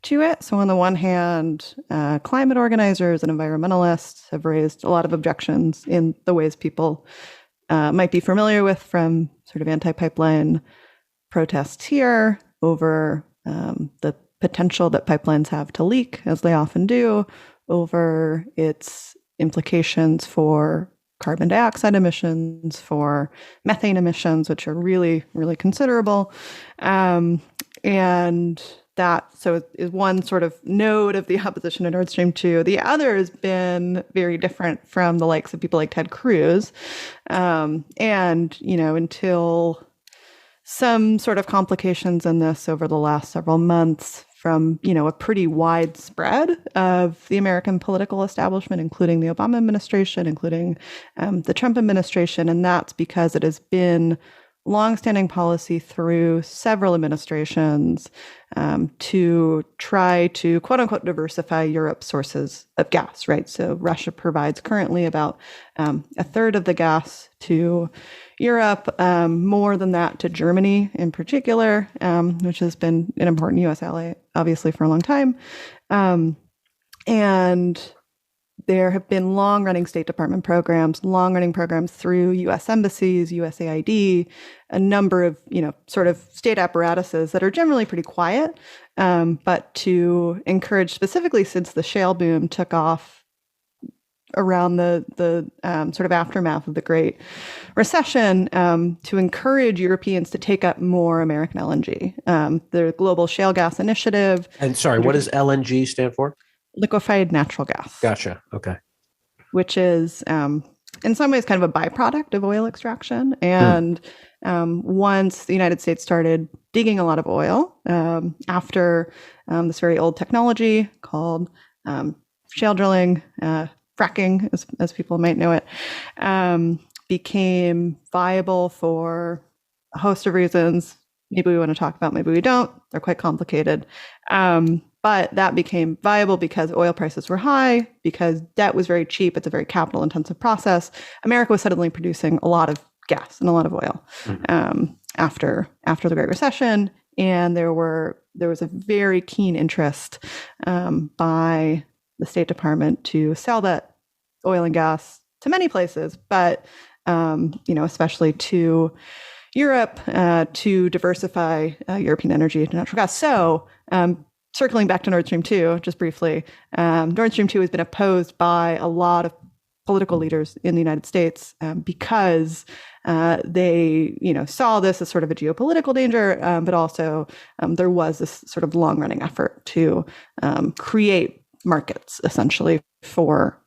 to it. So on the one hand, climate organizers and environmentalists have raised a lot of objections in the ways people might be familiar with from sort of anti-pipeline protests here over the potential that pipelines have to leak, as they often do, over its implications for carbon dioxide emissions, for methane emissions, which are really, really considerable. And that is one sort of node of the opposition to Nord Stream 2. The other has been very different from the likes of people like Ted Cruz. And, until some sort of complications in this over the last several months from, a pretty wide spread of the American political establishment, including the Obama administration, including the Trump administration. And that's because it has been longstanding policy through several administrations to try to, quote unquote, diversify Europe's sources of gas, right? So Russia provides currently about a third of the gas to Europe, more than that to Germany in particular, which has been an important U.S. ally, obviously, for a long time. And there have been long-running State Department programs, long-running programs through U.S. embassies, USAID, a number of, sort of state apparatuses that are generally pretty quiet, but to encourage, specifically since the shale boom took off around the sort of aftermath of the Great Recession, to encourage Europeans to take up more American LNG. The Global Shale Gas Initiative. And sorry, what does LNG stand for? Liquefied natural gas. Gotcha. Okay. Which is in some ways kind of a byproduct of oil extraction. And once the United States started digging a lot of oil after this very old technology called shale drilling, fracking, as people might know it, became viable for a host of reasons. Maybe we want to talk about, maybe we don't. They're quite complicated. But that became viable because oil prices were high, because debt was very cheap. It's a very capital intensive process. America was suddenly producing a lot of gas and a lot of oil after the Great Recession. And there was a very keen interest by the State Department to sell that oil and gas to many places, but especially to Europe, to diversify European energy to natural gas. So circling back to Nord Stream 2, just briefly, Nord Stream 2 has been opposed by a lot of political leaders in the United States because they, saw this as sort of a geopolitical danger, but also there was this sort of long-running effort to create markets, essentially, for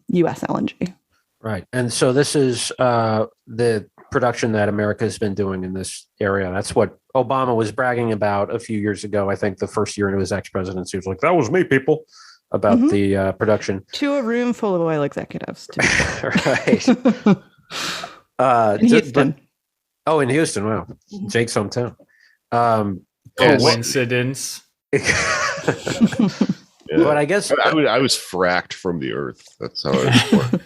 U.S. LNG. Right. And so this is the production that America has been doing in this area. That's what Obama was bragging about a few years ago. I think the first year into his ex-presidency, he was like, that was me, people, about the production. To a room full of oil executives. Right. In Houston. In Houston. Wow. Jake's hometown. Coincidence. But I guess I was fracked from the earth. That's how it worked.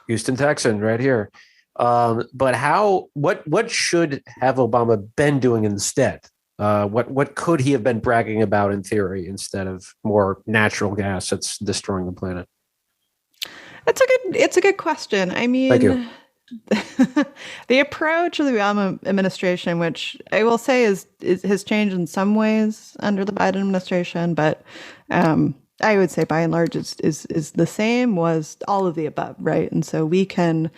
Houston Texan right here. But what should have Obama been doing instead? What could he have been bragging about in theory instead of more natural gas that's destroying the planet? It's a good question. I mean, thank you. The approach of the Obama administration, which I will say has changed in some ways under the Biden administration, but I would say by and large is the same, was all of the above, right? And so we can,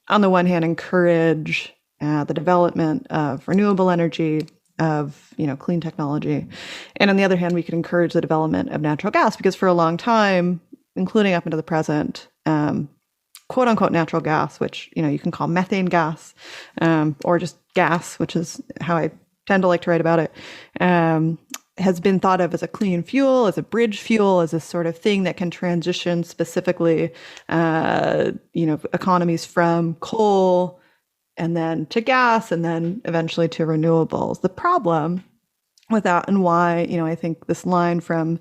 on the one hand, encourage the development of renewable energy, of clean technology, and on the other hand, we can encourage the development of natural gas, because for a long time, including up into the present, quote unquote natural gas, which, you can call methane gas, or just gas, which is how I tend to like to write about it, has been thought of as a clean fuel, as a bridge fuel, as a sort of thing that can transition specifically, economies from coal and then to gas and then eventually to renewables. The problem with that, and why, I think this line from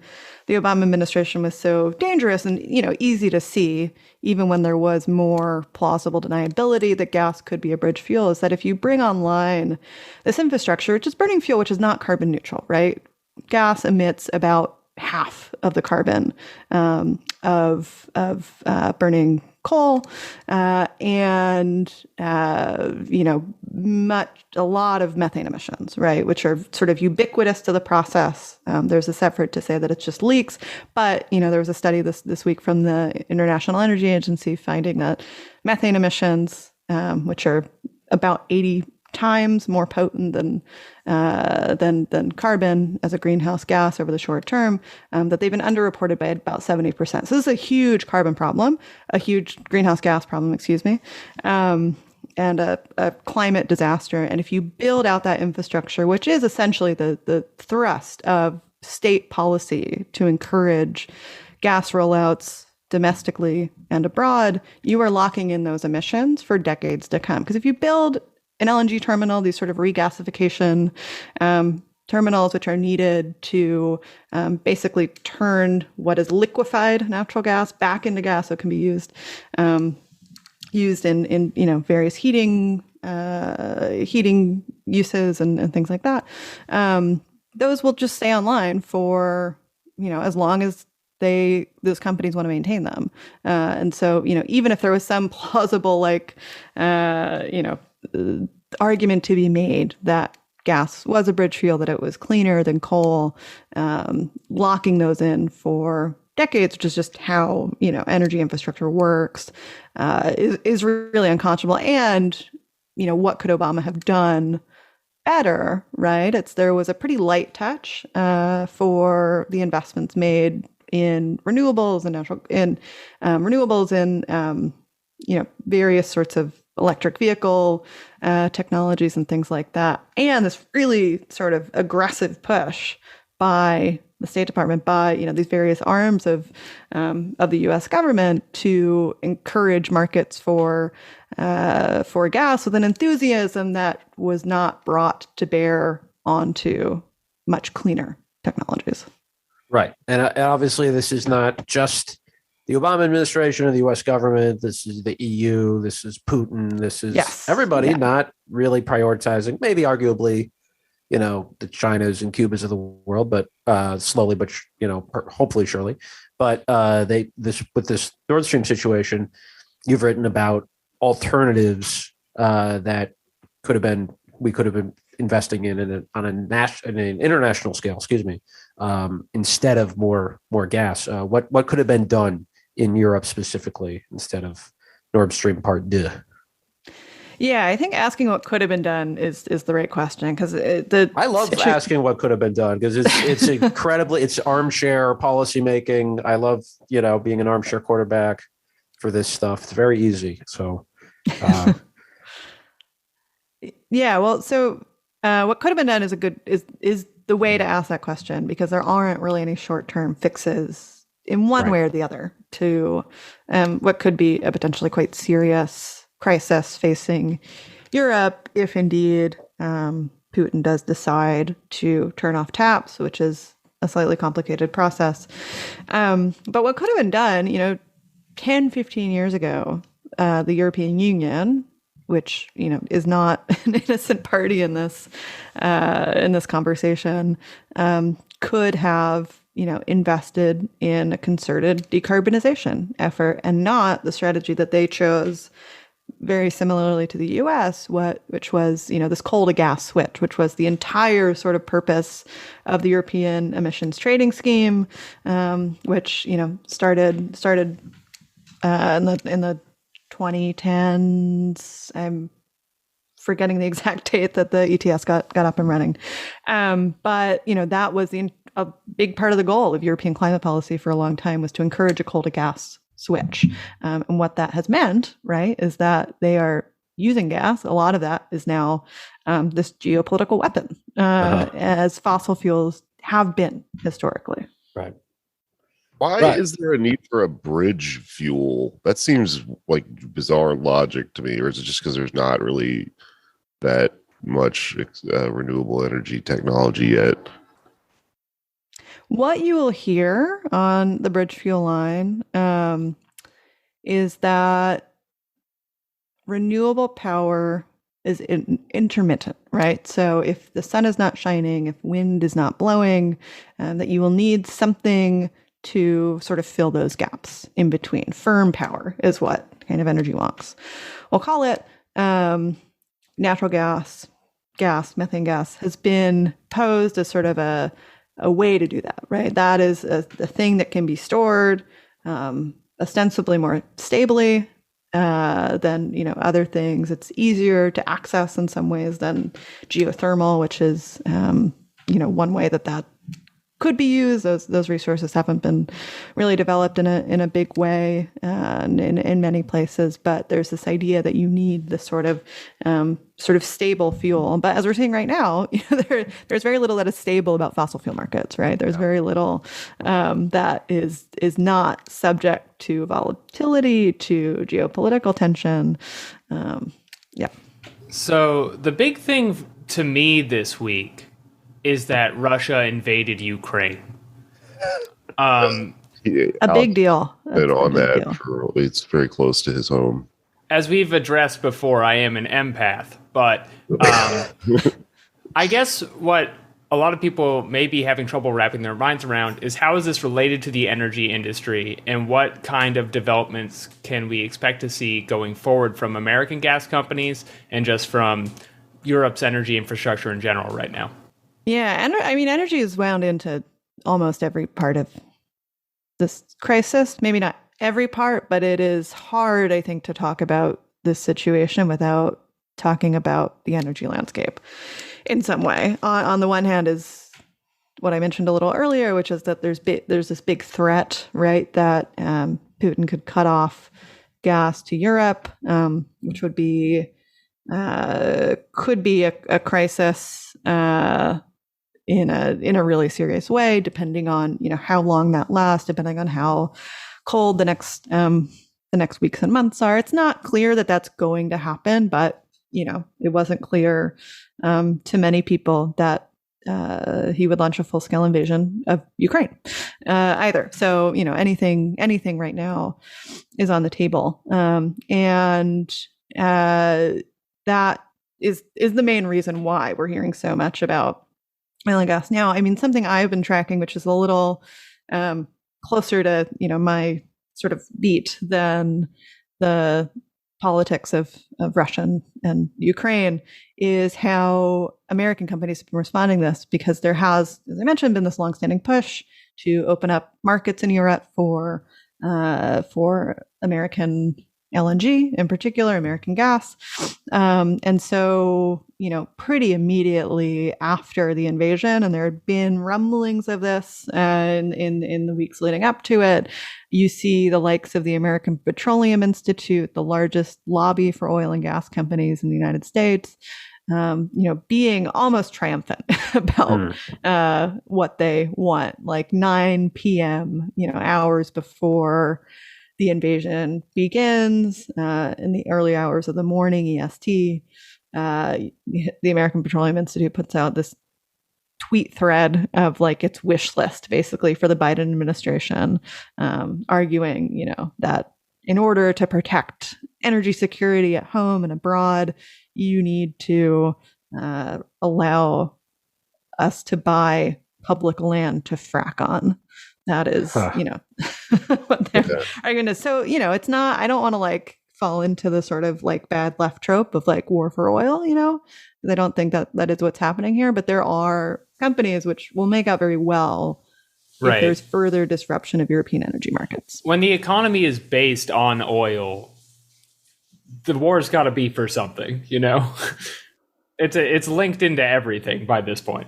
the Obama administration was so dangerous and, easy to see, even when there was more plausible deniability that gas could be a bridge fuel, is that if you bring online this infrastructure, which is burning fuel, which is not carbon neutral, right? Gas emits about half of the carbon of burning coal, and a lot of methane emissions, right, which are sort of ubiquitous to the process. There's this effort to say that it's just leaks, but there was a study this week from the International Energy Agency finding that methane emissions, which are about 80 times more potent than carbon as a greenhouse gas over the short term, that they've been underreported by about 70%. So this is a huge carbon problem, a huge greenhouse gas problem, and a climate disaster. And if you build out that infrastructure, which is essentially the thrust of state policy to encourage gas rollouts domestically and abroad, you are locking in those emissions for decades to come. Because if you build an LNG terminal, these sort of regasification terminals, which are needed to basically turn what is liquefied natural gas back into gas, so it can be used in various heating uses and things like that. Those will just stay online for as long as those companies want to maintain them. And so even if there was some plausible argument to be made that gas was a bridge fuel, that it was cleaner than coal, locking those in for decades, which is just how energy infrastructure works, is really unconscionable. And what could Obama have done better? Right? There was a pretty light touch for the investments made in renewables and various sorts of electric vehicle technologies and things like that. And this really sort of aggressive push by the State Department, by these various arms of the U.S. government to encourage markets for gas with an enthusiasm that was not brought to bear onto much cleaner technologies. Right, and obviously this is not just the Obama administration or the U.S. government. This is the EU. This is Putin. This is everybody not really prioritizing, maybe arguably, the Chinas and Cubas of the world, but slowly, but hopefully, surely. But with this Nord Stream situation, you've written about alternatives that we could have been investing in on an international scale. Excuse me, instead of more gas. What could have been done in Europe specifically instead of Nord Stream Part 2? Yeah, I think asking what could have been done is the right question, because I love asking what could have been done, because it's incredibly, it's armchair policymaking. I love being an armchair quarterback for this stuff. It's very easy. So yeah, well, so what could have been done is the way to ask that question, because there aren't really any short-term fixes in one way or the other to what could be a potentially quite serious crisis facing Europe if indeed Putin does decide to turn off taps, which is a slightly complicated process. But what could have been done, 10, 15 years ago, the European Union, which, is not an innocent party in this conversation, could have invested in a concerted decarbonization effort, and not the strategy that they chose, very similarly to the US, which was, this coal to gas switch, which was the entire sort of purpose of the European emissions trading scheme, which, started in the 2010s. I'm forgetting the exact date that the ETS got up and running. But, that was a big part of the goal of European climate policy for a long time, was to encourage a coal to gas switch. And what that has meant, right, is that they are using gas. A lot of that is now this geopolitical weapon, as fossil fuels have been historically. Right. Why is there a need for a bridge fuel? That seems like bizarre logic to me. Or is it just because there's not really that much renewable energy technology yet? What you will hear on the bridge fuel line is that renewable power is intermittent, right? So if the sun is not shining, if wind is not blowing, that you will need something to sort of fill those gaps in between. Firm power is what kind of energy wonks. We'll call it natural gas, methane gas has been posed as sort of a way to do that, right? That is the thing that can be stored ostensibly more stably than other things. It's easier to access in some ways than geothermal, which is one way that could be used. Those resources haven't been really developed in a big way in many places. But there's this idea that you need this sort of stable fuel. But as we're seeing right now, there's very little that is stable about fossil fuel markets, right? There's very little that is not subject to volatility, to geopolitical tension. So the big thing to me this week is that Russia invaded Ukraine. A big deal. It's very close to his home. As we've addressed before, I am an empath, but I guess what a lot of people may be having trouble wrapping their minds around is how is this related to the energy industry, and what kind of developments can we expect to see going forward from American gas companies and just from Europe's energy infrastructure in general right now? Yeah, and I mean, energy is wound into almost every part of this crisis. Maybe not every part, but it is hard, I think, to talk about this situation without talking about the energy landscape in some way. On the one hand is what I mentioned a little earlier, which is that there's this big threat, right, that Putin could cut off gas to Europe, which would be could be a crisis in a really serious way, depending on how long that lasts, depending on how cold the next weeks and months are. It's not clear that that's going to happen, but it wasn't clear to many people that he would launch a full-scale invasion of Ukraine either. So anything right now is on the table, and that is the main reason why we're hearing so much about oil and gas now. I mean, something I've been tracking, which is a little closer to my sort of beat than the politics of Russia and Ukraine, is how American companies have been responding to this, because there has, as I mentioned, been this longstanding push to open up markets in Europe for American LNG, in particular, American gas. And so, pretty immediately after the invasion, and there had been rumblings of this in the weeks leading up to it, you see the likes of the American Petroleum Institute, the largest lobby for oil and gas companies in the United States, being almost triumphant about what they want, like 9 p.m., hours before the invasion begins, in the early hours of the morning EST. The American Petroleum Institute puts out this tweet thread of like its wish list, basically, for the Biden administration, arguing, that in order to protect energy security at home and abroad, you need to allow us to buy public land to frack on. That is, what they're arguing. So, it's not, I don't want to like fall into the sort of like bad left trope of like war for oil, because I don't think that is what's happening here. But there are companies which will make out very well if there's further disruption of European energy markets. When the economy is based on oil, the war's got to be for something, It's linked into everything by this point.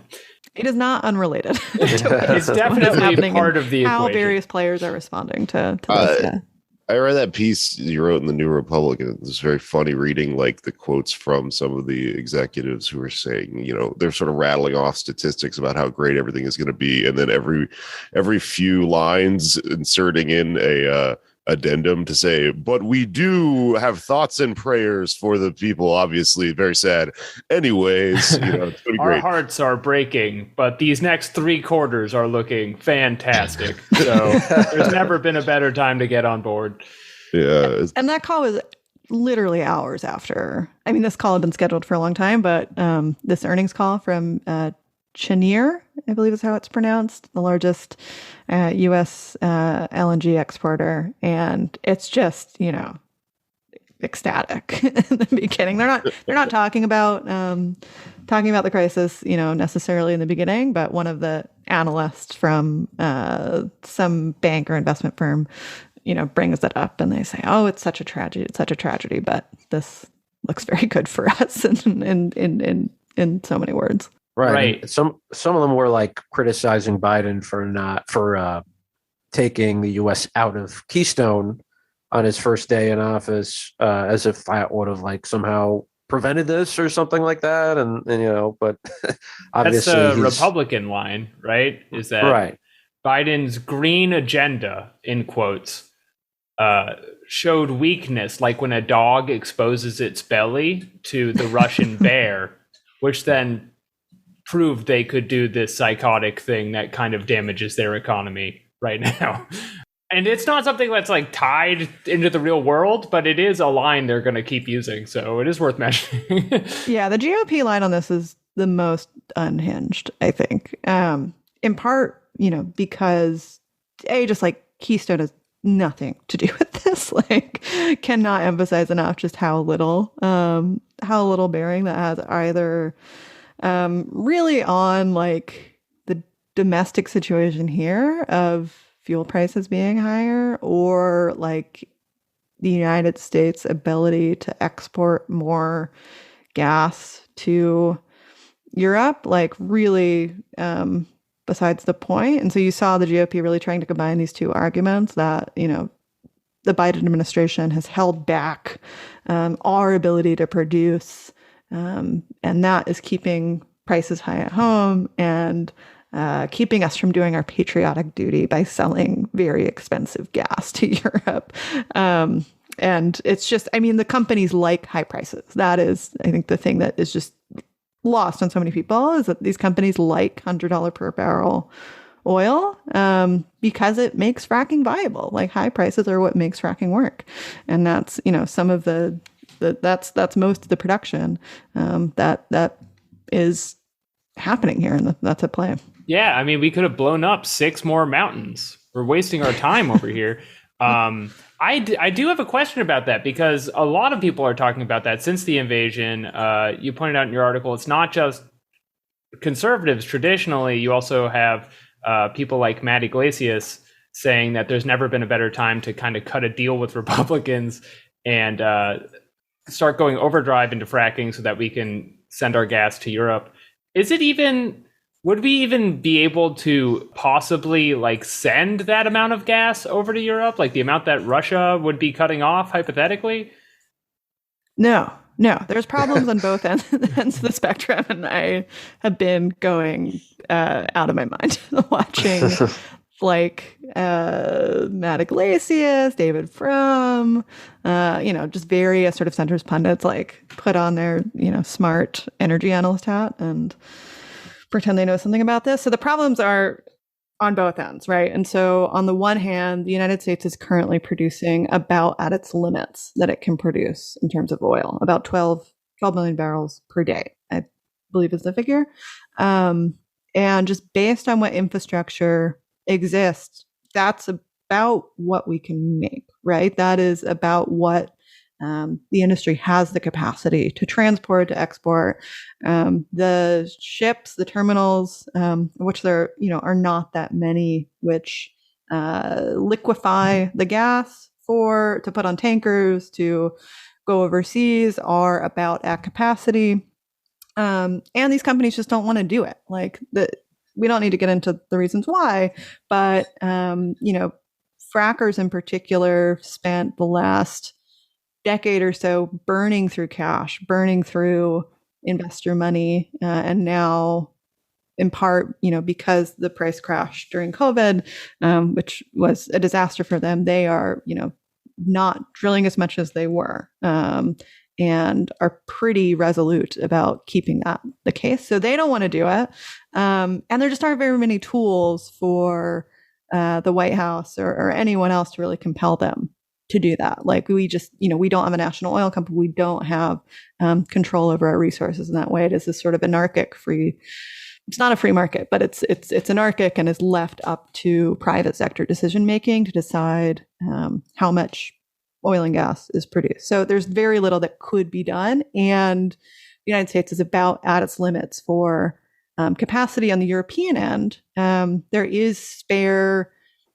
It is not unrelated. It's definitely part of the how equation. Various players are responding to this. I read that piece you wrote in the New Republic, and it was very funny reading like the quotes from some of the executives who were saying, you know, they're sort of rattling off statistics about how great everything is going to be, and then every few lines inserting in a addendum to say, but we do have thoughts and prayers for the people. Obviously, very sad. Anyways, you know, it's going to be Our great. hearts are breaking, but these next 3 quarters are looking fantastic. So there's never been a better time to get on board. Yeah, And that call was literally hours after. I mean, this call had been scheduled for a long time, but this earnings call from Cheniere, I believe is how it's pronounced, the largest U.S. LNG exporter, and it's just, you know, ecstatic in the beginning. They're not talking about the crisis, you know, necessarily in the beginning, but one of the analysts from some bank or investment firm, you know, brings that up, and they say, "Oh, it's such a tragedy, but this looks very good for us," in so many words. Right. Some of them were like criticizing Biden for taking the U.S. out of Keystone on his first day in office, as if that would have like somehow prevented this or something like that. And you know, but obviously that's the Republican line, right? Is that right? Biden's green agenda, in quotes, showed weakness, like when a dog exposes its belly to the Russian bear, which then proved they could do this psychotic thing that kind of damages their economy right now. And it's not something that's like tied into the real world, but it is a line they're going to keep using. So it is worth mentioning. Yeah, the GOP line on this is the most unhinged, I think. In part, you know, because just like Keystone has nothing to do with this. Like, cannot emphasize enough just how little bearing that has either really on like the domestic situation here of fuel prices being higher, or like the United States' ability to export more gas to Europe, like really besides the point. And so you saw the GOP really trying to combine these two arguments that, you know, the Biden administration has held back our ability to produce, and that is keeping prices high at home and keeping us from doing our patriotic duty by selling very expensive gas to Europe. And it's just, I mean, the companies like high prices. That is, I think, the thing that is just lost on so many people, is that these companies like $100 per barrel oil because it makes fracking viable. Like, high prices are what makes fracking work. And that's, you know, some of that's most of the production that is happening here, and that's at play. Yeah, I mean, we could have blown up 6 more mountains. We're wasting our time over here. I do have a question about that, because a lot of people are talking about that since the invasion. You pointed out in your article, it's not just conservatives traditionally. You also have people like Matt Iglesias saying that there's never been a better time to kind of cut a deal with Republicans and start going overdrive into fracking so that we can send our gas to Europe. Would we even be able to possibly like send that amount of gas over to Europe? Like the amount that Russia would be cutting off hypothetically? No. There's problems on both ends of the spectrum. And I have been going out of my mind watching like Matt Iglesias, David Frum, just various sort of centrist pundits like put on their, smart energy analyst hat and pretend they know something about this. So the problems are on both ends, right? And so on the one hand, the United States is currently producing about at its limits that it can produce in terms of oil, about 12 million barrels per day, I believe is the figure. And just based on what infrastructure exists, that's about what we can make, right? That is about what the industry has the capacity to transport, to export. The ships, the terminals, which there are not that many, which liquefy the gas to put on tankers to go overseas, are about at capacity. And these companies just don't want to do it. We don't need to get into the reasons why, but frackers in particular spent the last decade or so burning through cash, burning through investor money, and now, in part, because the price crash during COVID, which was a disaster for them, they are, not drilling as much as they were, and are pretty resolute about keeping that the case. So they don't want to do it, and there just aren't very many tools for the White House or anyone else to really compel them to do that. Like we just, we don't have a national oil company. We don't have control over our resources in that way. It is this sort of anarchic free. It's not a free market, but it's anarchic and is left up to private sector decision making to decide how much oil and gas is produced. So there's very little that could be done, and the United States is about at its limits for capacity on the European end. There is spare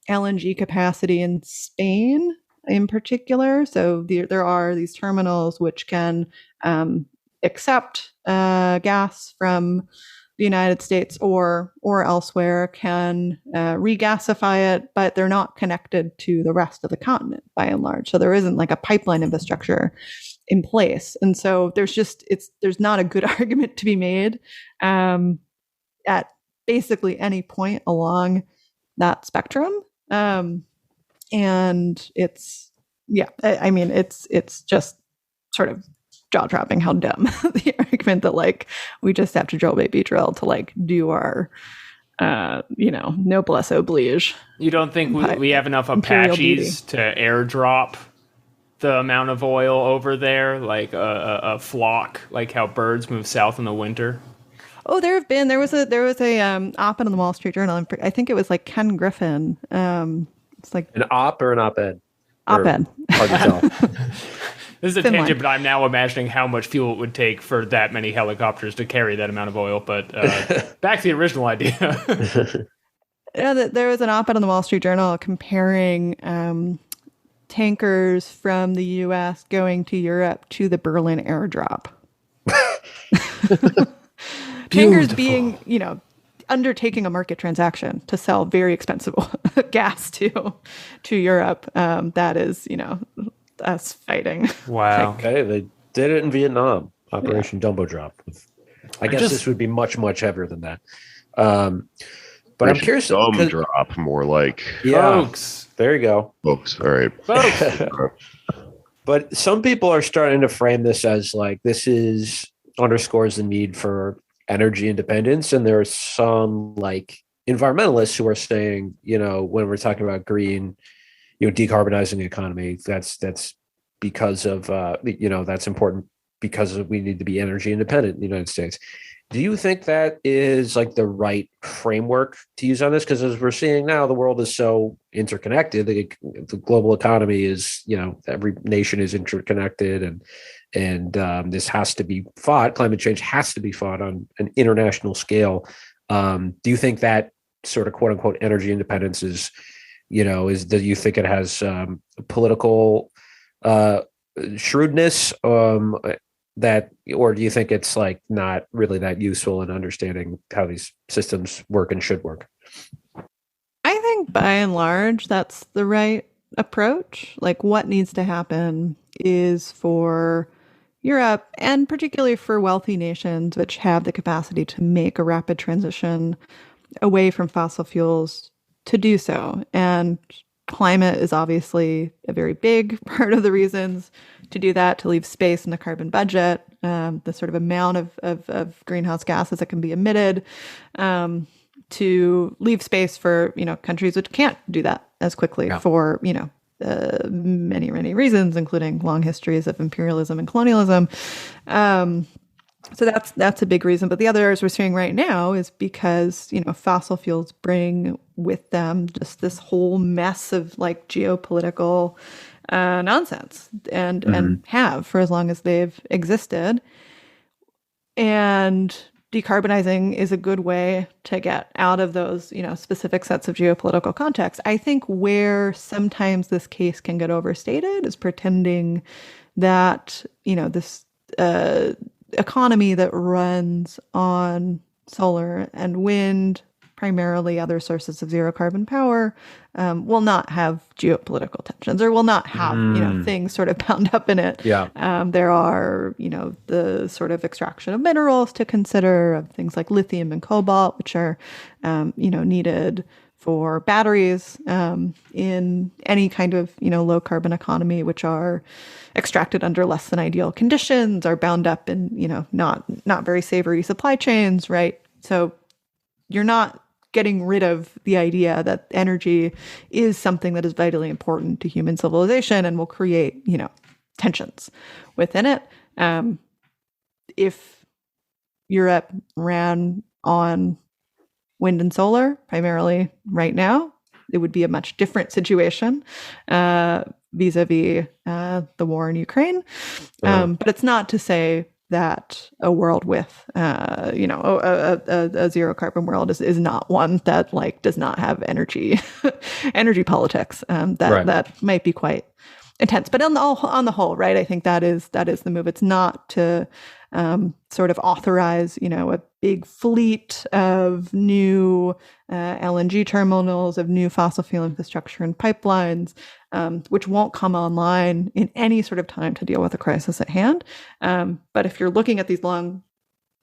LNG capacity in Spain in particular. So there are these terminals which can accept gas from the United States or elsewhere, can regasify it, but they're not connected to the rest of the continent by and large. So there isn't like a pipeline infrastructure in place. And so there's not a good argument to be made at basically any point along that spectrum. And it's just sort of jaw-dropping how dumb the argument that like we just have to drill baby drill to like do our noblesse oblige. You don't think we have enough Apaches to airdrop the amount of oil over there, like a flock, like how birds move south in the winter? Oh, there was a op-ed in the Wall Street Journal. I think it was like Ken Griffin. It's like an op or an op-ed? Op-ed. Hard to tell. This is a tangent, but I'm now imagining how much fuel it would take for that many helicopters to carry that amount of oil. But back to the original idea. There was an op-ed in the Wall Street Journal comparing tankers from the U.S. going to Europe to the Berlin airdrop. Tankers being, undertaking a market transaction to sell very expensive gas to Europe. That is, us fighting. Wow. Okay, they did it in Vietnam, Operation Dumbo Drop. I guess this would be much, much heavier than that. But I'm curious. Dumb drop, more like. Yeah, folks. There you go. Folks, all right. Folks. But some people are starting to frame this as like underscores the need for energy independence, and there are some like environmentalists who are saying, when we're talking about green, decarbonizing the economy, that's because of that's important because we need to be energy independent in the United States. Do you think that is like the right framework to use on this? Because as we're seeing now, the world is so interconnected. The global economy is, every nation is interconnected, and this has to be fought. Climate change has to be fought on an international scale. Do you think that sort of quote unquote energy independence is, do you think it has political shrewdness or do you think it's like not really that useful in understanding how these systems work and should work? I think by and large, that's the right approach. Like what needs to happen is for Europe, and particularly for wealthy nations which have the capacity to make a rapid transition away from fossil fuels, to do so. And climate is obviously a very big part of the reasons to do that, to leave space in the carbon budget, the sort of amount of greenhouse gases that can be emitted, to leave space for, countries which can't do that as quickly for, many, many reasons, including long histories of imperialism and colonialism. So that's a big reason. But the other, as we're seeing right now, is because, fossil fuels bring with them just this whole mess of like geopolitical nonsense and have for as long as they've existed. And decarbonizing is a good way to get out of those, specific sets of geopolitical contexts. I think where sometimes this case can get overstated is pretending that, this economy that runs on solar and wind primarily other sources of zero carbon power, will not have geopolitical tensions or will not have, things sort of bound up in it. Yeah. There are, the sort of extraction of minerals to consider, of things like lithium and cobalt, which are, needed for batteries in any kind of, low carbon economy, which are extracted under less than ideal conditions, are bound up in, not very savory supply chains, right? So you're not getting rid of the idea that energy is something that is vitally important to human civilization and will create, tensions within it. If Europe ran on wind and solar, primarily right now, it would be a much different situation vis-a-vis the war in Ukraine. But it's not to say that a world with, a zero carbon world is not one that does not have energy politics that might be quite intense. But on the whole, right, I think that is the move. It's not to sort of authorize, a big fleet of new LNG terminals, of new fossil fuel infrastructure and pipelines, which won't come online in any sort of time to deal with the crisis at hand. But if you're looking at these long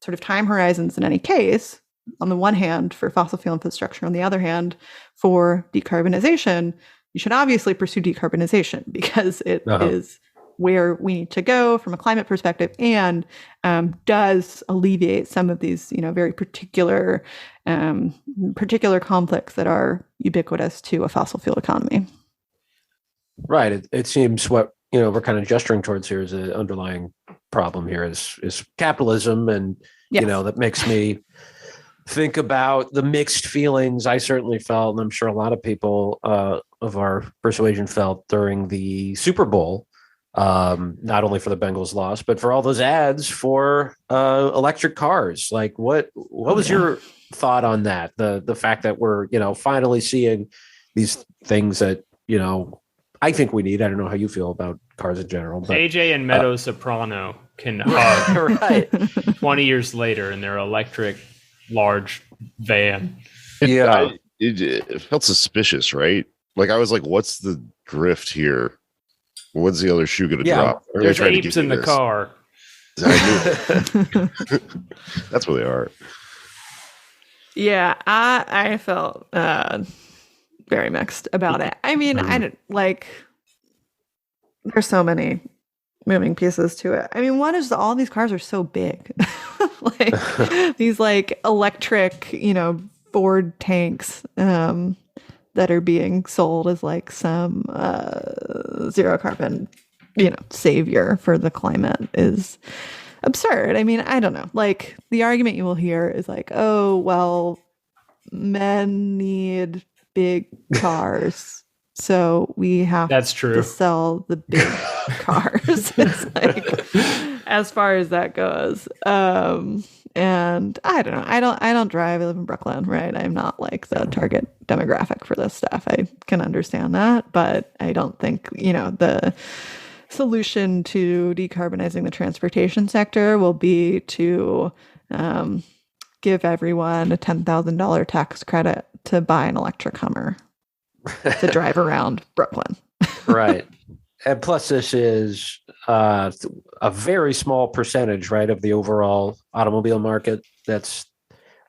sort of time horizons in any case, on the one hand for fossil fuel infrastructure, on the other hand for decarbonization, you should obviously pursue decarbonization because it is where we need to go from a climate perspective, and does alleviate some of these, very particular conflicts that are ubiquitous to a fossil fuel economy. Right. It seems what we're kind of gesturing towards here is an underlying problem here is capitalism, and yes. That makes me think about the mixed feelings I certainly felt, and I'm sure a lot of people of our persuasion felt during the Super Bowl. Not only for the Bengals loss, but for all those ads for electric cars. Like what was your thought on that? The fact that we're, finally seeing these things that, I think we need. I don't know how you feel about cars in general. But, AJ and Meadow Soprano can hug right 20 years later in their electric large van. Yeah. It felt suspicious, right? Like I was like, what's the grift here? When's the other shoe going to drop? There's apes in the car. That's where they are. Yeah, I felt very mixed about it. I mean, I don't there's so many moving pieces to it. I mean, one is all these cars are so big. These electric, Ford tanks that are being sold as some zero carbon, savior for the climate is absurd. I mean, I don't know. The argument you will hear is oh, well, men need big cars, so we have That's true. to sell the big cars. It's as far as that goes. And I don't know. I don't drive. I live in Brooklyn, right? I'm not the target demographic for this stuff. I can understand that, but I don't think, the solution to decarbonizing the transportation sector will be to give everyone a $10,000 tax credit to buy an electric Hummer to drive around Brooklyn. Right. And plus, this is a very small percentage, right, of the overall automobile market that's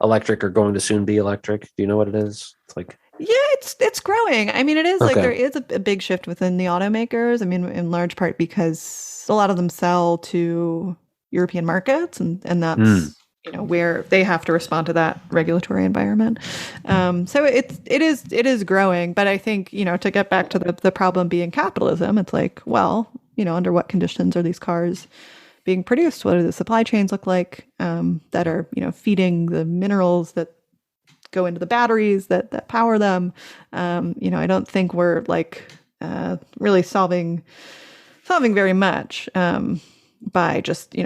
electric or going to soon be electric. Do you know what it is? It's it's growing. I mean, it is there is a big shift within the automakers. I mean, in large part because a lot of them sell to European markets, and that's where they have to respond to that regulatory environment. So it is growing, but I think, to get back to the problem being capitalism, it's well, under what conditions are these cars being produced? What do the supply chains look like that are, feeding the minerals that go into the batteries that power them? I don't think we're really solving very much by just,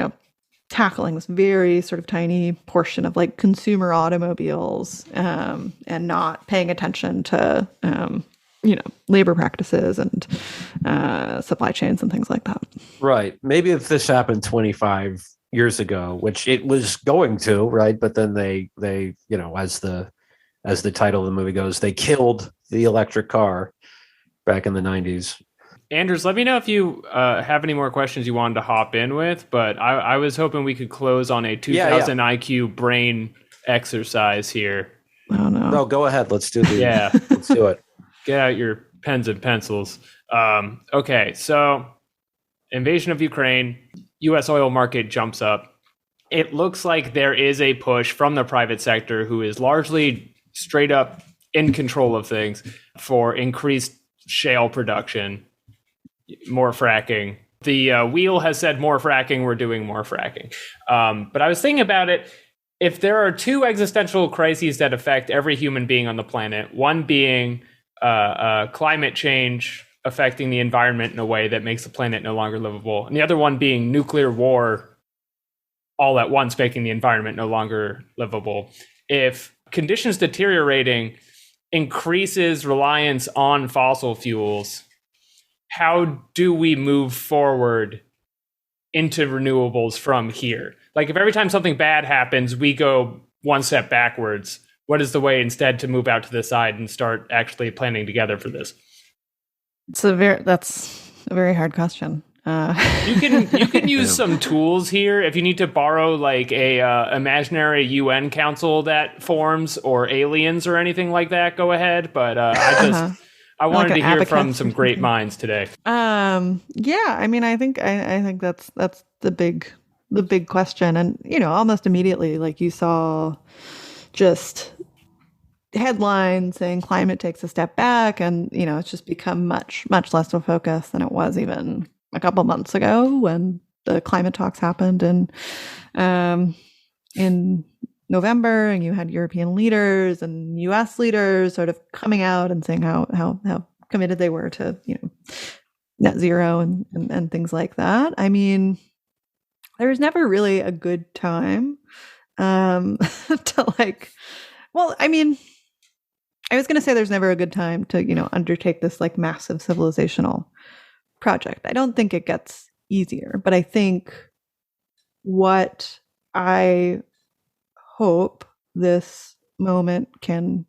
tackling this very sort of tiny portion of consumer automobiles and not paying attention to labor practices and supply chains and things like that. Right. Maybe if this happened 25 years ago, which it was going to, right? But then they as the as the title of the movie goes. They killed the electric car back in the 90s. Anders, let me know if you have any more questions you wanted to hop in with, but I was hoping we could close on a 2000 IQ brain exercise here. Oh, no. No, go ahead. Let's do Yeah. Let's do it. Get out your pens and pencils. Okay, so invasion of Ukraine, U.S. oil market jumps up. It looks like there is a push from the private sector, who is largely straight up in control of things, for increased shale production, more fracking. The wheel has said more fracking, we're doing more fracking. But I was thinking about it. If there are two existential crises that affect every human being on the planet, one being climate change affecting the environment in a way that makes the planet no longer livable, and the other one being nuclear war all at once making the environment no longer livable. If conditions deteriorating increases reliance on fossil fuels, how do we move forward into renewables from here? Like, if every time something bad happens, we go one step backwards, what is the way instead to move out to the side and start actually planning together for this? That's a very hard question. You can use some tools here if you need to borrow like a imaginary UN council that forms, or aliens or anything like that. Go ahead, but I wanted to hear from some great minds today. Yeah, I mean, I think that's the big question, and almost immediately, like, you saw just headlines saying climate takes a step back, and it's just become much less of a focus than it was even a couple months ago when the climate talks happened in November, and you had European leaders and US leaders sort of coming out and saying how committed they were to net zero and things like that. I mean, there's never really a good time to like, well, I mean, I was going to say there's never a good time to undertake this like massive civilizational project. I don't think it gets easier, but I think what I hope this moment can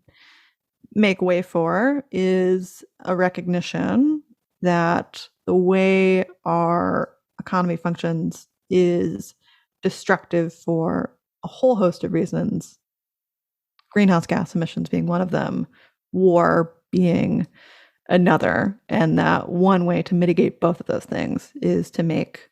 make way for is a recognition that the way our economy functions is destructive for a whole host of reasons, greenhouse gas emissions being one of them, war being another, and that one way to mitigate both of those things is to make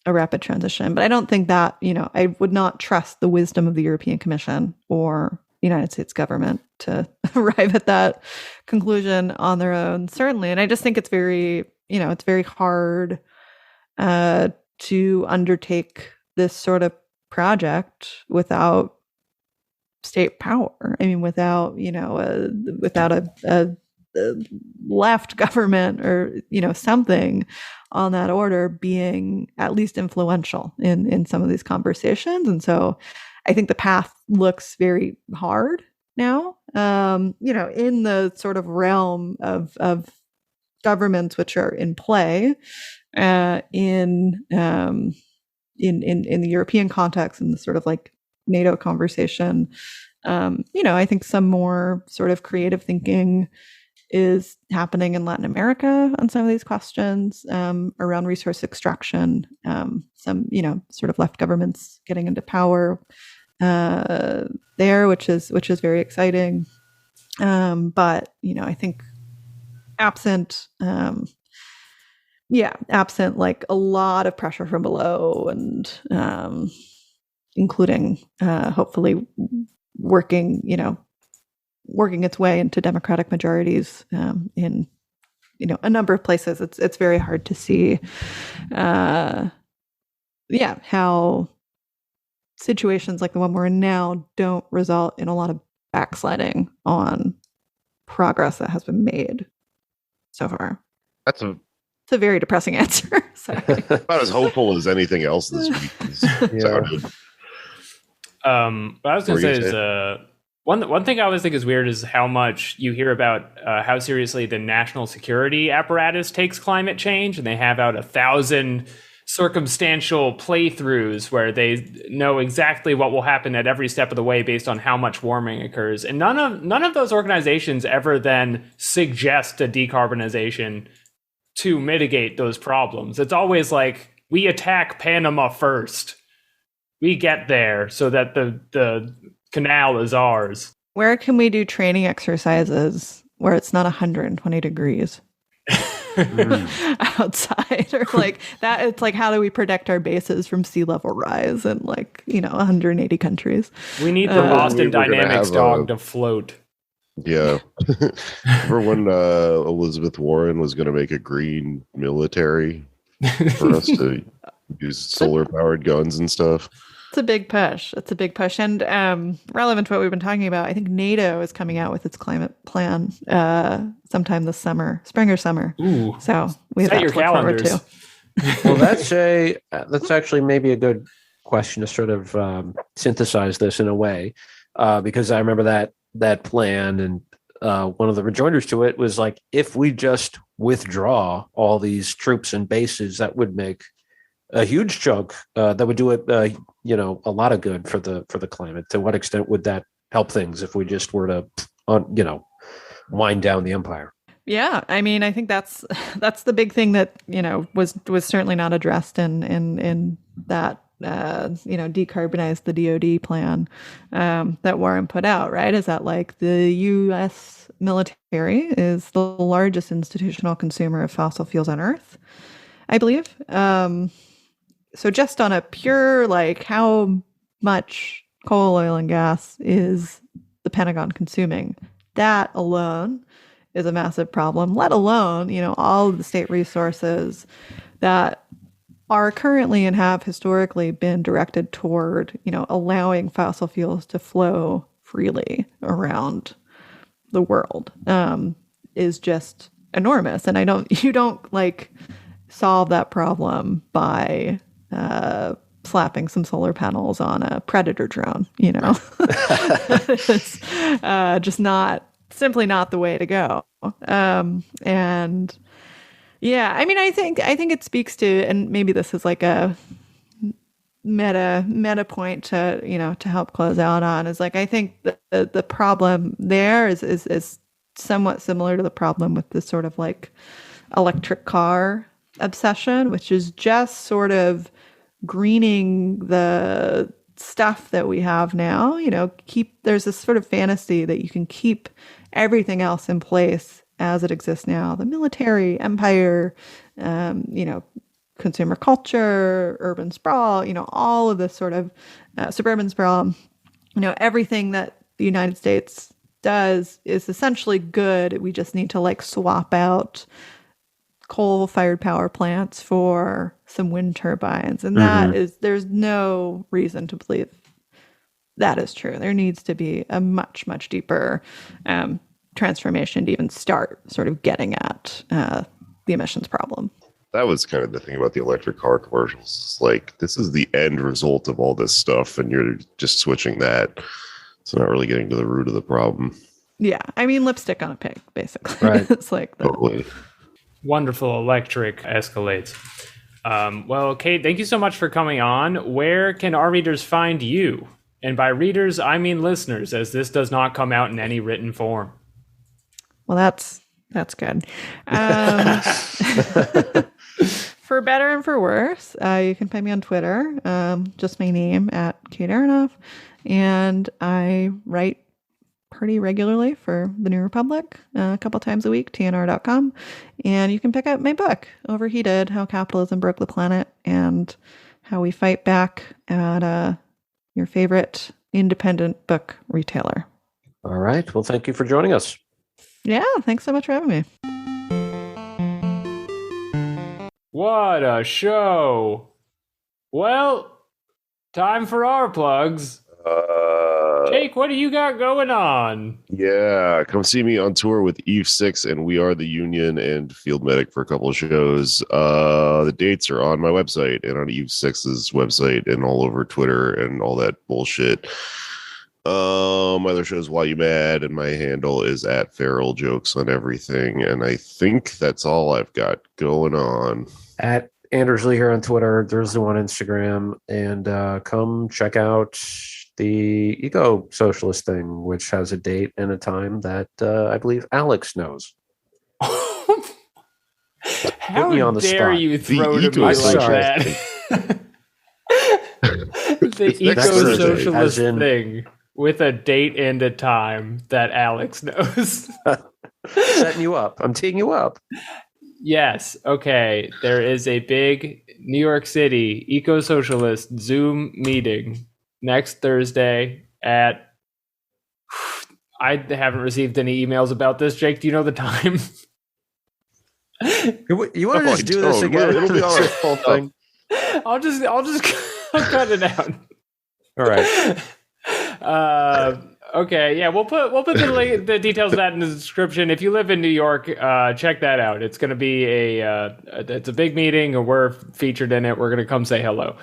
a rapid transition. But I don't think that, I would not trust the wisdom of the European Commission or the United States government to arrive at that conclusion on their own, certainly. And I just think it's very, it's very hard to undertake this sort of project without state power. I mean, without a left government or something on that order being at least influential in some of these conversations. And so I think the path looks very hard now, in the sort of realm of governments which are in play in the European context, in the sort of like NATO conversation. I think some more sort of creative thinking is happening in Latin America on some of these questions around resource extraction. Some, sort of left governments getting into power there, which is very exciting. But I think absent like a lot of pressure from below, and including hopefully working its way into democratic majorities in a number of places. It's very hard to see how situations like the one we're in now don't result in a lot of backsliding on progress that has been made so far. It's a very depressing answer. About as hopeful as anything else this week sounded. What I was going to say is one thing I always think is weird is how much you hear about how seriously the national security apparatus takes climate change, and they have out 1,000 circumstantial playthroughs where they know exactly what will happen at every step of the way based on how much warming occurs. And none of those organizations ever then suggest a decarbonization to mitigate those problems. It's always like, we attack Panama first. We get there so that the canal is ours. Where can we do training exercises where it's not 120 degrees outside, or like that? It's like, how do we protect our bases from sea level rise in 180 countries? We need the Boston Dynamics dog to float. Yeah. Remember when Elizabeth Warren was going to make a green military for us to use solar powered guns and stuff? It's a big push. And relevant to what we've been talking about, I think NATO is coming out with its climate plan sometime this summer, spring or summer. Ooh. So we have that to look forward to. Well, that's actually maybe a good question to sort of synthesize this in a way, because I remember that plan, and one of the rejoinders to it was like, if we just withdraw all these troops and bases, that would make a huge chunk. That would do it, a lot of good for the climate. To what extent would that help things if we just were to, wind down the empire? Yeah, I mean, I think that's the big thing that was certainly not addressed in that decarbonize the DoD plan that Warren put out. Right? Is that like the U.S. military is the largest institutional consumer of fossil fuels on Earth, I believe. So just on a pure, how much coal, oil, and gas is the Pentagon consuming, that alone is a massive problem, let alone, all of the state resources that are currently and have historically been directed toward, allowing fossil fuels to flow freely around the world, is just enormous. And you don't solve that problem by slapping some solar panels on a Predator drone. It's simply not the way to go. And yeah, I mean, I think it speaks to, and maybe this is like a meta point to help close out on, is I think the problem there is somewhat similar to the problem with this sort of electric car obsession, which is just sort of greening the stuff that we have now. There's this sort of fantasy that you can keep everything else in place as it exists now: the military empire, consumer culture, urban sprawl, all of this sort of suburban sprawl. Everything that the United States does is essentially good. We just need to swap out coal-fired power plants for some wind turbines. And there's no reason to believe that is true. There needs to be a much, much deeper transformation to even start sort of getting at the emissions problem. That was kind of the thing about the electric car commercials. This is the end result of all this stuff, and you're just switching that. So not really getting to the root of the problem. Yeah. I mean, lipstick on a pig, basically. Right. It's Totally. Wonderful electric escalates. Well, Kate, thank you so much for coming on. Where can our readers find you? And by readers, I mean listeners, as this does not come out in any written form. Well, that's good. For better and for worse, you can find me on Twitter, just my name, at Kate Aronoff. And I write pretty regularly for The New Republic, a couple times a week, tnr.com. And you can pick up my book, Overheated: How Capitalism Broke the Planet and How We Fight Back, at your favorite independent book retailer. All right. Well, thank you for joining us. Yeah, thanks so much for having me. What a show. Well, time for our plugs. Jake, what do you got going on? Yeah, come see me on tour with Eve 6 and We Are the Union and Field Medic for a couple of shows. The dates are on my website and on Eve 6's website and all over Twitter and all that bullshit. My other show is Why You Mad, and my handle is at Feral Jokes on everything. And I think that's all I've got going on. At Anders Lee here on Twitter. There's the one Instagram, and come check out the Eco Socialist thing, which has a date and a time that I believe Alex knows. How me on the dare spot. you throw The to me like eco-socialist that? The eco-socialist as in- thing with a date and a time that Alex knows. Setting you up. I'm teeing you up. Yes. Okay. There is a big New York City eco-socialist Zoom meeting next Thursday at. I haven't received any emails about this. Jake, do you know the time? You want to No, just I do this don't. again? It'll be all right. Whole thing. I'll cut it out. All right. Okay, yeah, we'll put the details of that in the description. If you live in New York, check that out. It's going to be it's a big meeting, and we're featured in it. We're going to come say hello.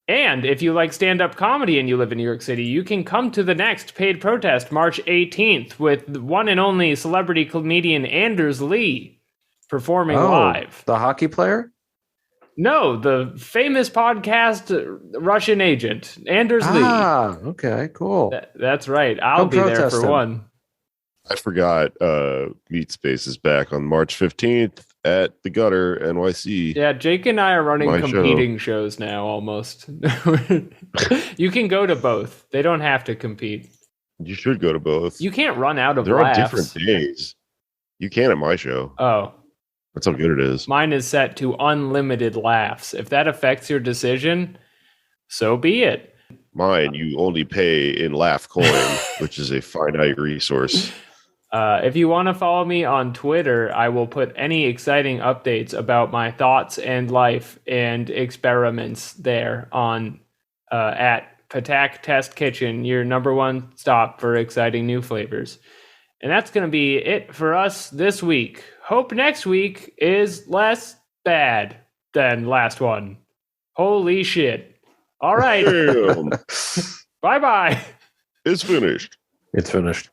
And if you like stand-up comedy and you live in New York City, you can come to the next paid protest, March 18th, with the one and only celebrity comedian Anders Lee performing live. The hockey player? No, the famous podcast Russian agent, Anders Lee. Ah, okay, cool. That's right. I'll Come be there protest for him. one. I forgot Meat Space is back on March 15th at the Gutter, NYC. Yeah, Jake and I are running My competing shows now almost. You can go to both. They don't have to compete. You should go to both. You can't run out of They're laughs. on different days. You can at my show. Oh, That's how good it is. mine is set to unlimited laughs. If that affects your decision, so be it. Mine, you only pay in Laugh Coin, which is a finite resource. If you want to follow me on Twitter, I will put any exciting updates about my thoughts and life and experiments there on at Patak Test Kitchen, your number one stop for exciting new flavors. And that's going to be it for us this week. Hope next week is less bad than last one. Holy shit. All right. Damn. Bye-bye. It's finished. It's finished.